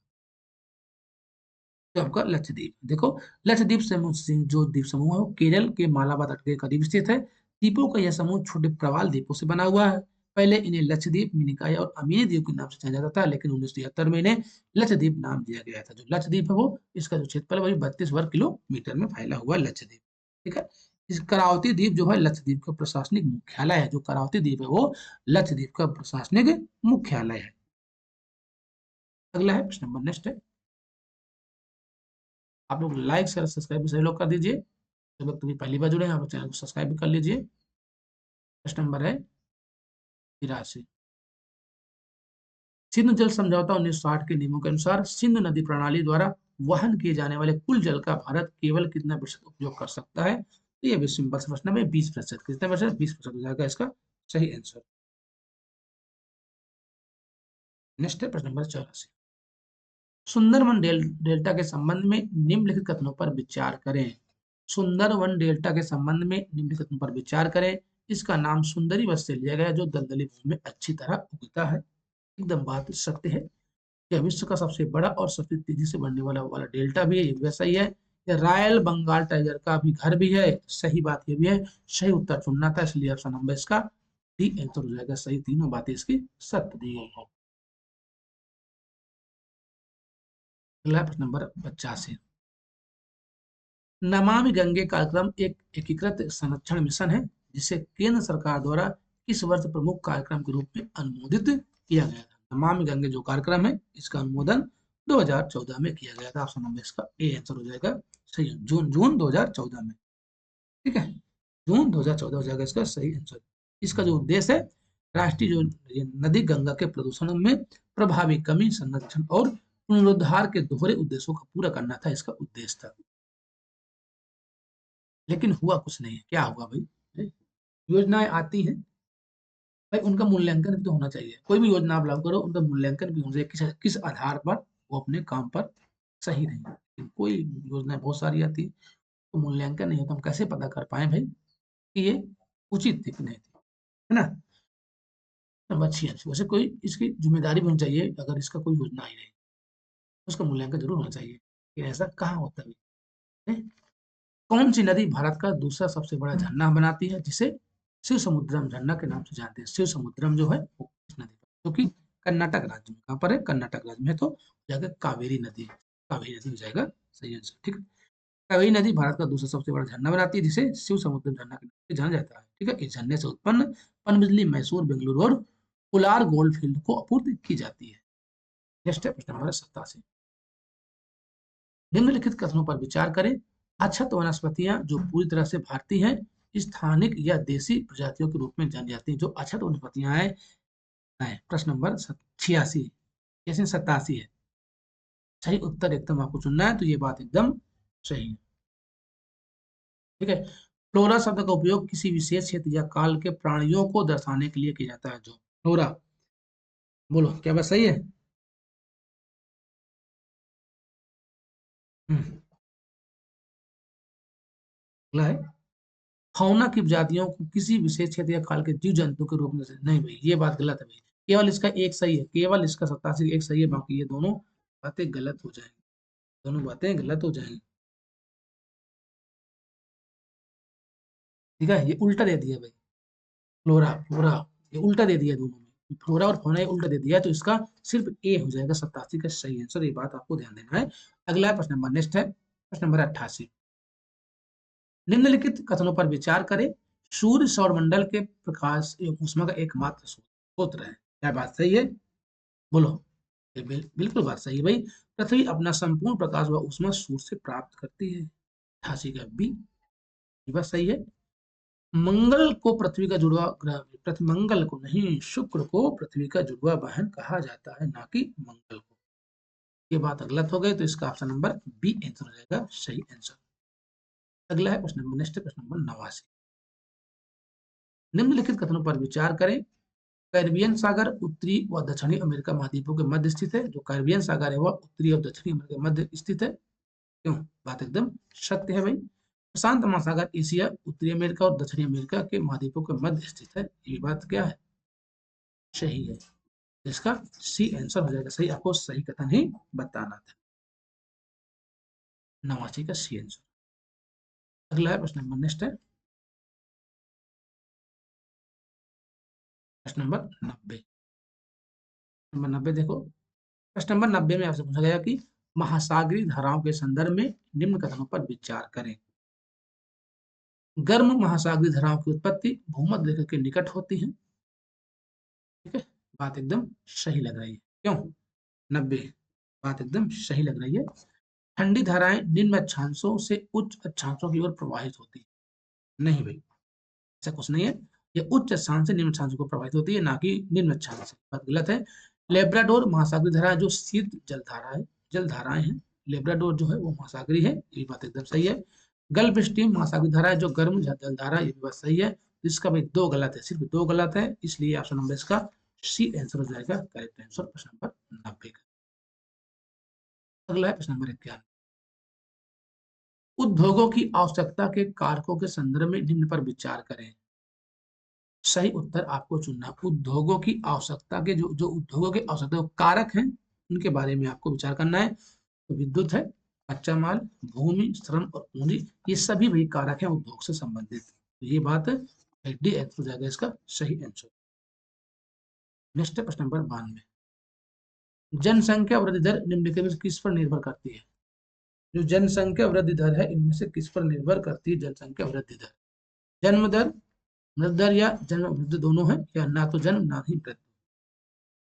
तो आपका लक्षद्वीप। देखो लक्षद्वीप समूह जो द्वीप समूह है वो केरल के मालाबार तट के करीब स्थित है। द्वीपों का यह समूह छोटे प्रवाल द्वीपों से बना हुआ है। पहले इन्हें लक्षद्वीप, मिनिकॉय और अमीनी द्वीप के नाम से जाना जाता था, लेकिन 1973 में इन्हें लक्षद्वीप नाम दिया गया था। जो लक्षद्वीप है वो इसका जो क्षेत्रफल है वो 32 वर्ग किलोमीटर में फैला हुआ लक्षद्वीप। ठीक है, इस करावती द्वीप जो है लक्षद्वीप का प्रशासनिक मुख्यालय है। जो करावती द्वीप है वो लक्षद्वीप का प्रशासनिक मुख्यालय है। अगला है प्रश्न नंबर नेक्स्ट है। आप लोग लाइक शेयर सब्सक्राइब भी सभी लोग कर दीजिए। जब तक तुम्हें पहली बार जुड़े हैं आप चैनल को सब्सक्राइब भी कर लीजिए। प्रश्न नंबर है 83। सिंधु जल समझौता 1960 के नियमों के अनुसार सिंधु नदी प्रणाली द्वारा वहन किए जाने वाले कुल जल का भारत केवल कितना प्रतिशत उपयोग कर सकता है? तो ये भी सिंपल सा प्रश्न है, 20%। कितना प्रतिशत? 20% हो जाएगा इसका सही आंसर। नेक्स्ट है प्रश्न नंबर 84। सुंदरवन डेल्टा के संबंध में निम्नलिखित कथनों पर विचार करें। सुंदरवन डेल्टा के संबंध में निम्नलिखित कथनों पर विचार करें। इसका नाम सुंदरी वृक्ष से लिया गया जो दलदली भूमि में अच्छी तरह उगता है। एकदम बात सत्य है। यह विश्व का सबसे बड़ा और सबसे तेजी से बढ़ने वाला डेल्टा भी है, ये वैसा ही है। यह रॉयल बंगाल टाइगर का भी घर भी है। सही बात ये भी है। सही उत्तर चुनना था, इसलिए ऑप्शन नंबर इसका डी आंसर हो जाएगा सही, तीनों बातें इसकी सत्य दी गई है। अगला प्रश्न नंबर 85, नमामि गंगे कार्यक्रम एक एकीकृत संरक्षण मिशन है जिसे केंद्र सरकार द्वारा किस वर्ष प्रमुख कार्यक्रम के रूप में अनुमोदित किया गया था। नमामि गंगे जो कार्यक्रम है इसका अनुमोदन 2014 में किया गया था। ऑप्शन नंबर इसका ए आंसर हो जाएगा सही, जून जून 2014 में। ठीक है, जून 2014 हो जाएगा इसका सही आंसर। इसका जो उद्देश्य है, राष्ट्रीय जो ये नदी गंगा के प्रदूषण में प्रभावी कमी, संरक्षण और पुनरुद्धार के दोहरे उद्देश्यों को पूरा करना था, इसका उद्देश्य था। लेकिन हुआ कुछ नहीं है। क्या हुआ भाई? योजनाएं आती हैं भाई, उनका मूल्यांकन भी तो होना चाहिए। कोई भी योजना आप लागू करो, उनका मूल्यांकन भी होना चाहिए, किस आधार पर वो अपने काम पर सही नहीं है। कोई योजना बहुत सारी आती है तो मूल्यांकन नहीं होता, हम कैसे पता कर पाए भाई कि ये उचित थी कि नहीं थी, है ना? नंबर 86, वैसे कोई इसकी जिम्मेदारी भी होनी चाहिए, अगर इसका कोई योजना आई रही उसका मूल्यांकन जरूर होना चाहिए। लेकिन ऐसा कहाँ होता है? कौन सी नदी भारत का दूसरा सबसे बड़ा झरना बनाती है, जिसे शिव समुद्रम झरना के नाम से जानते हैं? शिव समुद्रम जो है वो किस नदी पर, जो कि कर्नाटक राज्य में, कहाँ पर है? कर्नाटक राज्य में है, तो हो जाएगा कावेरी नदी। कावेरी नदी हो जाएगा सही आंसर। ठीक है, कावेरी नदी भारत का दूसरा सबसे बड़ा झरना बनाती है जिसे शिव समुद्रम झरना के नाम से जाना जाता है। ठीक है, इस झरने से उत्पन्न पनबिजली मैसूर, बेंगलुरु और कोलार गोल्ड फील्ड को आपूर्ति की जाती है। नेक्स्ट है प्रश्न नंबर 87, निम्नलिखित कथनों पर विचार करें। अक्षत वनस्पतियां जो पूरी तरह से भारतीय हैं, स्थानिक या देसी प्रजातियों के रूप में जानी जाती हैं। जो अक्षत वनस्पतियां हैं, प्रश्न नंबर 86, जैसे 87 है। सही उत्तर एकदम आपको चुनना है, तो ये बात एकदम सही है। ठीक है, फ्लोरा शब्द का उपयोग किसी विशेष क्षेत्र या काल के प्राणियों को दर्शाने के लिए किया जाता है। जो फ्लोरा, बोलो क्या बात सही है? अगला है, फौना की प्रजातियों को किसी विशेष क्षेत्र या काल के जीव जंतु के रूप में नहीं भाई, ये बात गलत है भाई। केवल इसका एक सही है, केवल इसका 87 एक सही है, बाकी ये दोनों बातें गलत हो जाएंगी, दोनों बातें गलत हो जाएंगी। ठीक है, ये उल्टा दे दिया भाई, फ्लोरा फ्लोरा ये उल्टा दे दिया दोनों में, फ्लोरा और फौना ये उल्टा दे दिया, तो इसका सिर्फ ए हो जाएगा 87 का सही आंसर। ये बात आपको ध्यान देना है। अगला प्रश्न नंबर, नेक्स्ट है प्रश्न नंबर 88, निम्नलिखित कथनों पर विचार करें। सूर्य सौरमंडल के प्रकाश एवं ऊष्मा का एकमात्र स्रोत है। क्या बात सही है? बोलो। बिल्कुल बात सही है भाई। पृथ्वी अपना संपूर्ण प्रकाश व ऊष्मा सूर्य से प्राप्त करती है। 88 का बी, ये बात सही है। मंगल को पृथ्वी का जुड़वा ग्रह, पृथ्वी मंगल को नहीं, शुक्र को पृथ्वी का जुड़वा बहन कहा जाता है, ना कि मंगल को। ये बात गलत हो गई, तो इसका ऑप्शन नंबर बी आंसर हो जाएगा सही आंसर। अगला है प्रश्न नंबर, नेक्स्ट प्रश्न नंबर 89, निम्नलिखित कथनों पर विचार करें। कैरिबियन सागर उत्तरी व दक्षिणी अमेरिका महाद्वीपों के मध्य स्थित है। जो कैरिबियन सागर है वह उत्तरी और दक्षिणी अमेरिका के मध्य स्थित है। क्यों? बात एकदम सत्य है भाई। प्रशांत महासागर एशिया, उत्तरी अमेरिका और दक्षिणी अमेरिका के महाद्वीपों के मध्य स्थित है। ये बात क्या है? सही है। इसका सी आंसर हो जाएगा सही, आपको सही कथन ही बताना था। 89 का सी आंसर। अगला है प्रश्न नंबर, नेक्स्ट है प्रश्न नंबर 90। नंबर 90 देखो, प्रश्न नंबर 90 में आपसे पूछा गया कि महासागरीय धाराओं के संदर्भ में निम्न कथनों पर विचार करें। गर्म महासागरीय धाराओं की उत्पत्ति भूमध्य रेखा के निकट होती है। ठीक है, बात एकदम सही लग रही है। क्यों? 90 बात एकदम सही लग रही है। ठंडी धाराएं निम्न अक्षांशों से उच्च अक्षांशों की ओर प्रवाहित होती है। नहीं भाई, ऐसा कुछ नहीं है। ये उच्च अक्षांश से निम्न अक्षांश को प्रभावित होती है, ना कि निम्न अक्षांश से। बात गलत है। लेब्राडोर महासागरीय धारा जो शीत जलधारा है, जलधाराएं हैं, लेब्राडोर जो है वो महासागरीय है। ये बात एकदम सही है। गल्फ स्ट्रीम महासागरीय धारा है जो गर्म जलधारा है। ये भी बात सही है। इसका भाई दो गलत है, सिर्फ दो गलत है, इसलिए ऑप्शन नंबर इसका सी आंसर हो जाएगा करेक्ट आंसर प्रश्न नंबर 90 का। अगला है प्रश्न नंबर 91, उद्योगों की आवश्यकता के कारकों के संदर्भ में निम्न पर विचार करें। सही उत्तर आपको चुनना। उद्योगों की आवश्यकता के जो जो उद्योगों के आवश्यकता कारक हैं, उनके बारे में आपको विचार करना है। तो विद्युत है, कच्चा माल, भूमि, श्रम और पूंजी, ये सभी वही कारक हैं उद्योग से संबंधित। तो ये बात डी आंसर हो जाएगा इसका सही आंसर। नेक्स्ट है प्रश्न नंबर 92। जनसंख्या वृद्धि दर निम्नलिखित में से किस पर निर्भर करती है? जो जनसंख्या वृद्धि दर है इनमें से किस पर निर्भर करती है जनसंख्या वृद्धि दर? जन्म दर, मृत्यु दर या जन्म मृत्यु दोनों है, या ना तो जन्म ना ही मृत्यु?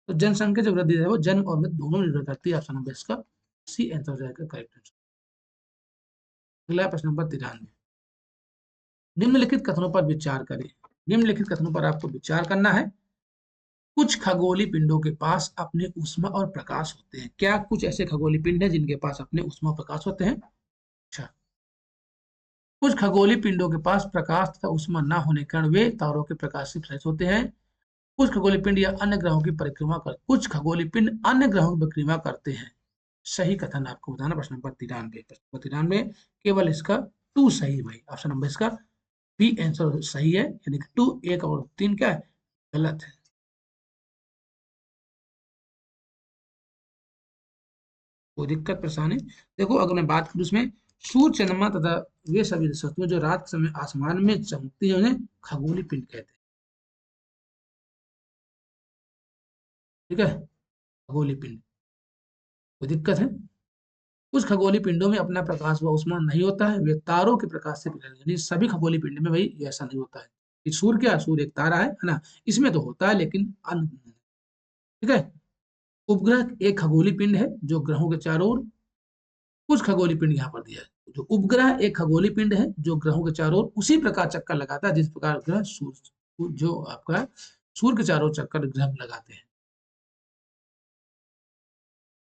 तो जनसंख्या जो वृद्धि है वो जन्म और मृत्यु दोनों निर्भर करती है। ऑप्शन नंबर इसका सी आंसर हो जाएगा करेक्ट आंसर। अगला प्रश्न नंबर 93। निम्नलिखित कथनों पर विचार करें। निम्नलिखित कथनों पर आपको विचार करना है। कुछ खगोलीय पिंडों के पास अपने ऊष्मा और प्रकाश होते हैं। क्या कुछ ऐसे खगोलीय पिंड हैं जिनके पास अपने ऊष्मा और प्रकाश होते हैं? अच्छा। कुछ खगोलीय पिंडों के पास प्रकाश तथा ऊष्मा न होने के कारण वे तारों के प्रकाश से प्रभावित होते हैं। कुछ खगोलीय पिंड या अन्य ग्रहों की परिक्रमा कर कुछ खगोलीय पिंड अन्य ग्रहों की परिक्रमा करते हैं। सही कथन आपको बताना। प्रश्न नंबर 93। प्रश्न नंबर 93 केवल इसका टू सही है भाई। ऑप्शन नंबर इसका बी आंसर सही है, यानी कि टू, एक और तीन क्या है गलत है। कोई दिक्कत परेशानी? देखो अगर मैं बात करूं इसमें सूर्य, चंद्रमा तथा वे सभी वस्तुएं जो रात के समय आसमान में चमकती हैं उन्हें खगोलीय पिंड कहते हैं। ठीक है, खगोलीय पिंड। कोई दिक्कत है? कुछ खगोलीय पिंडों में अपना प्रकाश व ऊष्मा नहीं होता है, वे तारों के प्रकाश से प्रेरित, यानी सभी खगोलीय पिंड में भाई ये ऐसा नहीं होता है। कि सूर्य क्या, सूर्य एक तारा है ना, इसमें तो होता है लेकिन अन्य नहीं। ठीक है। उपग्रह एक खगोलीय पिंड है जो ग्रहों के चारों ओर, कुछ खगोलीय पिंड यहाँ पर दिया है। जो उपग्रह एक खगोलीय पिंड है जो ग्रहों के चारों ओर उसी प्रकार चक्कर लगाता है जिस प्रकार ग्रह सूर्य, जो आपका सूर्य के चारों ओर चक्कर ग्रह लगाते हैं।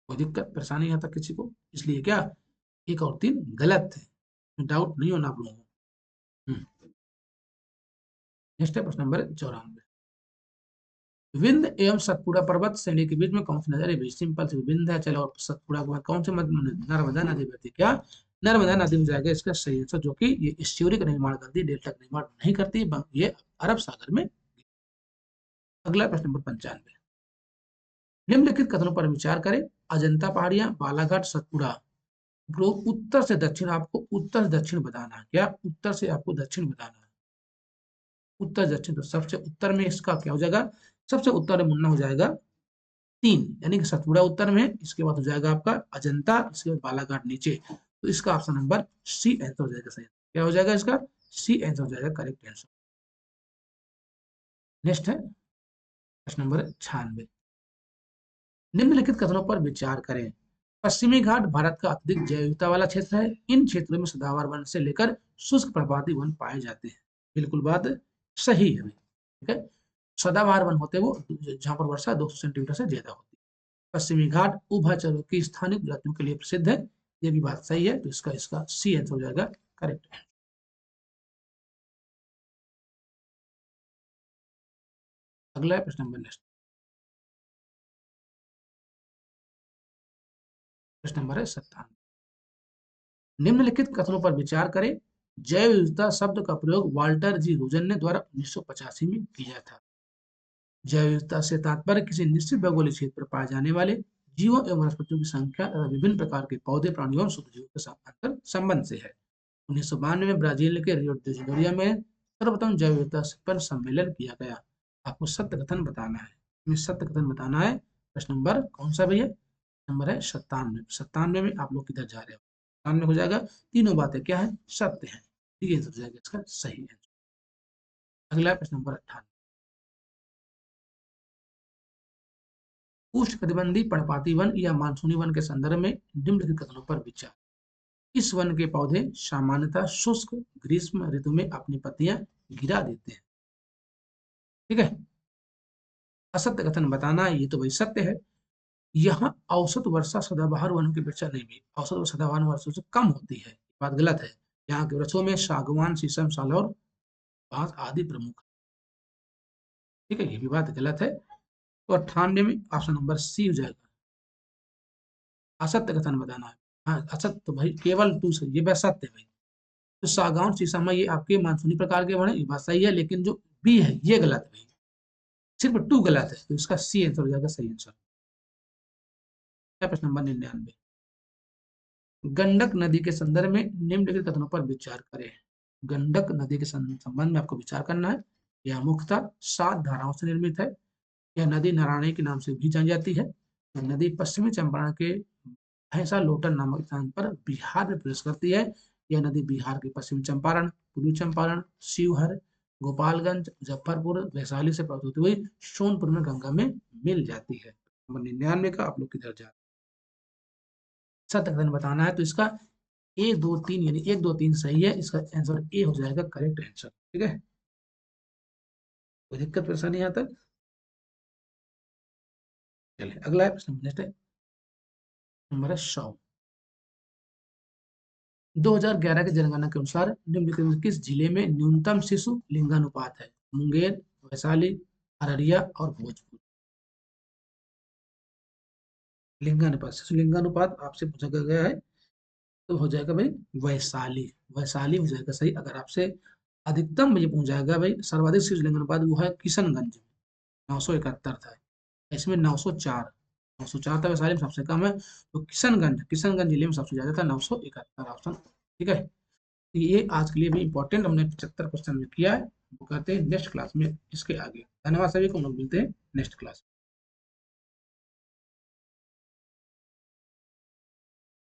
कोई दिक्कत परेशानी यहाँ तक किसी को? इसलिए क्या एक और तीन गलत है, डाउट नहीं होना आप लोगों को। नेक्स्ट है प्रश्न नंबर 94। विंध्य एवं सतपुड़ा पर्वत श्रेणी के बीच में कौन सी नदी है? सिंपल से विंध्याचल और सतपुड़ा के बाद कौन से नर्मदा नदी बहती है? क्या नर्मदा नदी में जाएगा इसका सही आंसर, जो कि ये एस्च्यूरी का निर्माण करती है, डेल्टा का निर्माण नहीं करती, ये अरब सागर में। अगला प्रश्न नंबर 95। निम्नलिखित कथनों पर विचार करें। अजंता पहाड़ियां, बालाघाट, सतपुड़ा। उत्तर से दक्षिण, आपको उत्तर से दक्षिण बताना है। क्या उत्तर से आपको दक्षिण बताना है? उत्तर दक्षिण, तो सबसे उत्तर में इसका क्या हो जाएगा? सबसे उत्तर में मुन्ना हो जाएगा 3, यानी कि सतपुड़ा उत्तर में, इसके बाद हो जाएगा आपका अजंता, इसके बाद बालाघाट नीचे। तो इसका ऑप्शन नंबर सी आंसर हो जाएगा सही। क्या हो जाएगा इसका? सी आंसर हो जाएगा करेक्ट आंसर। नेक्स्ट है प्रश्न नंबर 96। निम्नलिखित कथनों पर विचार करें। पश्चिमी घाट भारत का अत्यधिक जैव विविधता वाला क्षेत्र है। इन क्षेत्रों में सदाबहार वन से लेकर शुष्क पर्वतीय वन पाए जाते हैं। बिल्कुल बात सही है। ठीक है, सदाबहार वन होते हैं वो जहां पर वर्षा 200 सेंटीमीटर से ज्यादा होती है। पश्चिमी घाट उभयचरों की स्थानिक प्रजातियों के लिए प्रसिद्ध है। ये भी बात सही है, तो इसका इसका सी आंसर हो जाएगा करेक्ट। अगला है प्रश्न नंबर नेक्स्ट। प्रश्न नंबर है 97। निम्नलिखित कथनों पर विचार करें। जैव विविधता शब्द का प्रयोग वाल्टर जी रोजन ने द्वारा 1985 में किया था। जैव विविधता से तात्पर्य किसी निश्चित भौगोलिक क्षेत्र पर पाए जाने वाले जीवों एवं वनस्पतियों की संख्या तथा विभिन्न प्रकार के पौधे, प्राणियों और सूक्ष्मजीवों के अंतर संबंध से है। 1992 में ब्राजील के रियो डी जेनेरियो में सर्वप्रथम जैव विविधता पर सम्मेलन किया गया। आपको सत्य कथन बताना है। हमें सत्य कथन बताना है। प्रश्न नंबर कौन सा भैया? नंबर है 97। 97 में आप लोग किधर जा रहे हो? 97 हो जाएगा। तीनों बातें क्या है? सत्य है। ठीक है, आंसर जाएगा इसका सही है। अगला प्रश्न नंबर 98। उष्णकटिबंधीय पर्णपाती वन या मानसूनी वन के संदर्भ में निम्नलिखित कथनों पर विचार। इस वन के पौधे सामान्यतः शुष्क ग्रीष्म ऋतु में अपनी पत्तियां गिरा देते हैं। ठीक है, असत्य कथन बताना है। ये तो भाई सत्य है। यहाँ औसत वर्षा सदाबहार वनों की अपेक्षा नहीं भी, औसत सदाबहार वर्षों से कम होती है। बात गलत है। यहाँ के वृक्षों में सागवान, शीशम, साल और बांस आदि प्रमुख। ठीक है, ये भी बात गलत है। तो 98 में ऑप्शन नंबर सी हो जाएगा। असत्य कथन बताना है। हाँ असत्य तो भाई केवल टू से, ये बात सत्य है भाई। तो सागौन शीशम ये आपके मानसूनी प्रकार के बने, ये बात सही है, लेकिन जो बी है ये गलत है भाई। सिर्फ टू गलत है, तो इसका सी आंसर हो जाएगा सही आंसर। प्रश्न नंबर 99। गंडक नदी के संदर्भ में निम्नलिखित कथनों पर विचार करें। गंडक नदी के संबंध में आपको विचार करना है। यह मुख्यतः 7 धाराओं से निर्मित है। यह नदी नारायणी के नाम से भी जानी जाती है। यह नदी पश्चिमी चंपारण के भैंसा लोटन नामक स्थान पर बिहार में प्रवेश करती है। यह नदी बिहार के पश्चिमी चंपारण, पूर्वी चंपारण, शिवहर, गोपालगंज, मुजफ्फरपुर, वैशाली से प्राप्त होती हुई सोनपुर में गंगा में मिल जाती है। नंबर 99 का आप लोग किधर जा कथन बताना है, तो इसका ए दो तीन यानी 1 2 3 सही है, इसका आंसर ए हो जाएगा करेक्ट आंसर। ठीक है, कोई दिक्कत परेशानी यहाँ तक? चलिए अगला है प्रश्न, नेक्स्ट है नंबर है 100। 2011 की जनगणना के अनुसार निम्नलिखित में किस जिले में न्यूनतम शिशु लिंगानुपात है? मुंगेर, वैशाली, अररिया और भोजपुर। लिंगानुपात, शिशु लिंगानुपात आपसे पूछा गया है, तो हो जाएगा भाई वैशाली। वैशाली हो जाएगा सही। अगर आपसे अधिकतम ये पूछ जाएगा भाई सर्वाधिक शिशु लिंगानुपात, वो है किशनगंज में 971 था, इसमें 904। 904 था वैशाली में सबसे कम है, तो किशनगंज किशनगंज जिले में सबसे ज्यादा था 971 ऑप्शन। ठीक है, तो ये आज के लिए भी इंपॉर्टेंट हमने 75 क्वेश्चन में किया है। वो करते हैं नेक्स्ट क्लास में इसके आगे। धन्यवाद सभी को, हम लोग मिलते हैं नेक्स्ट क्लास।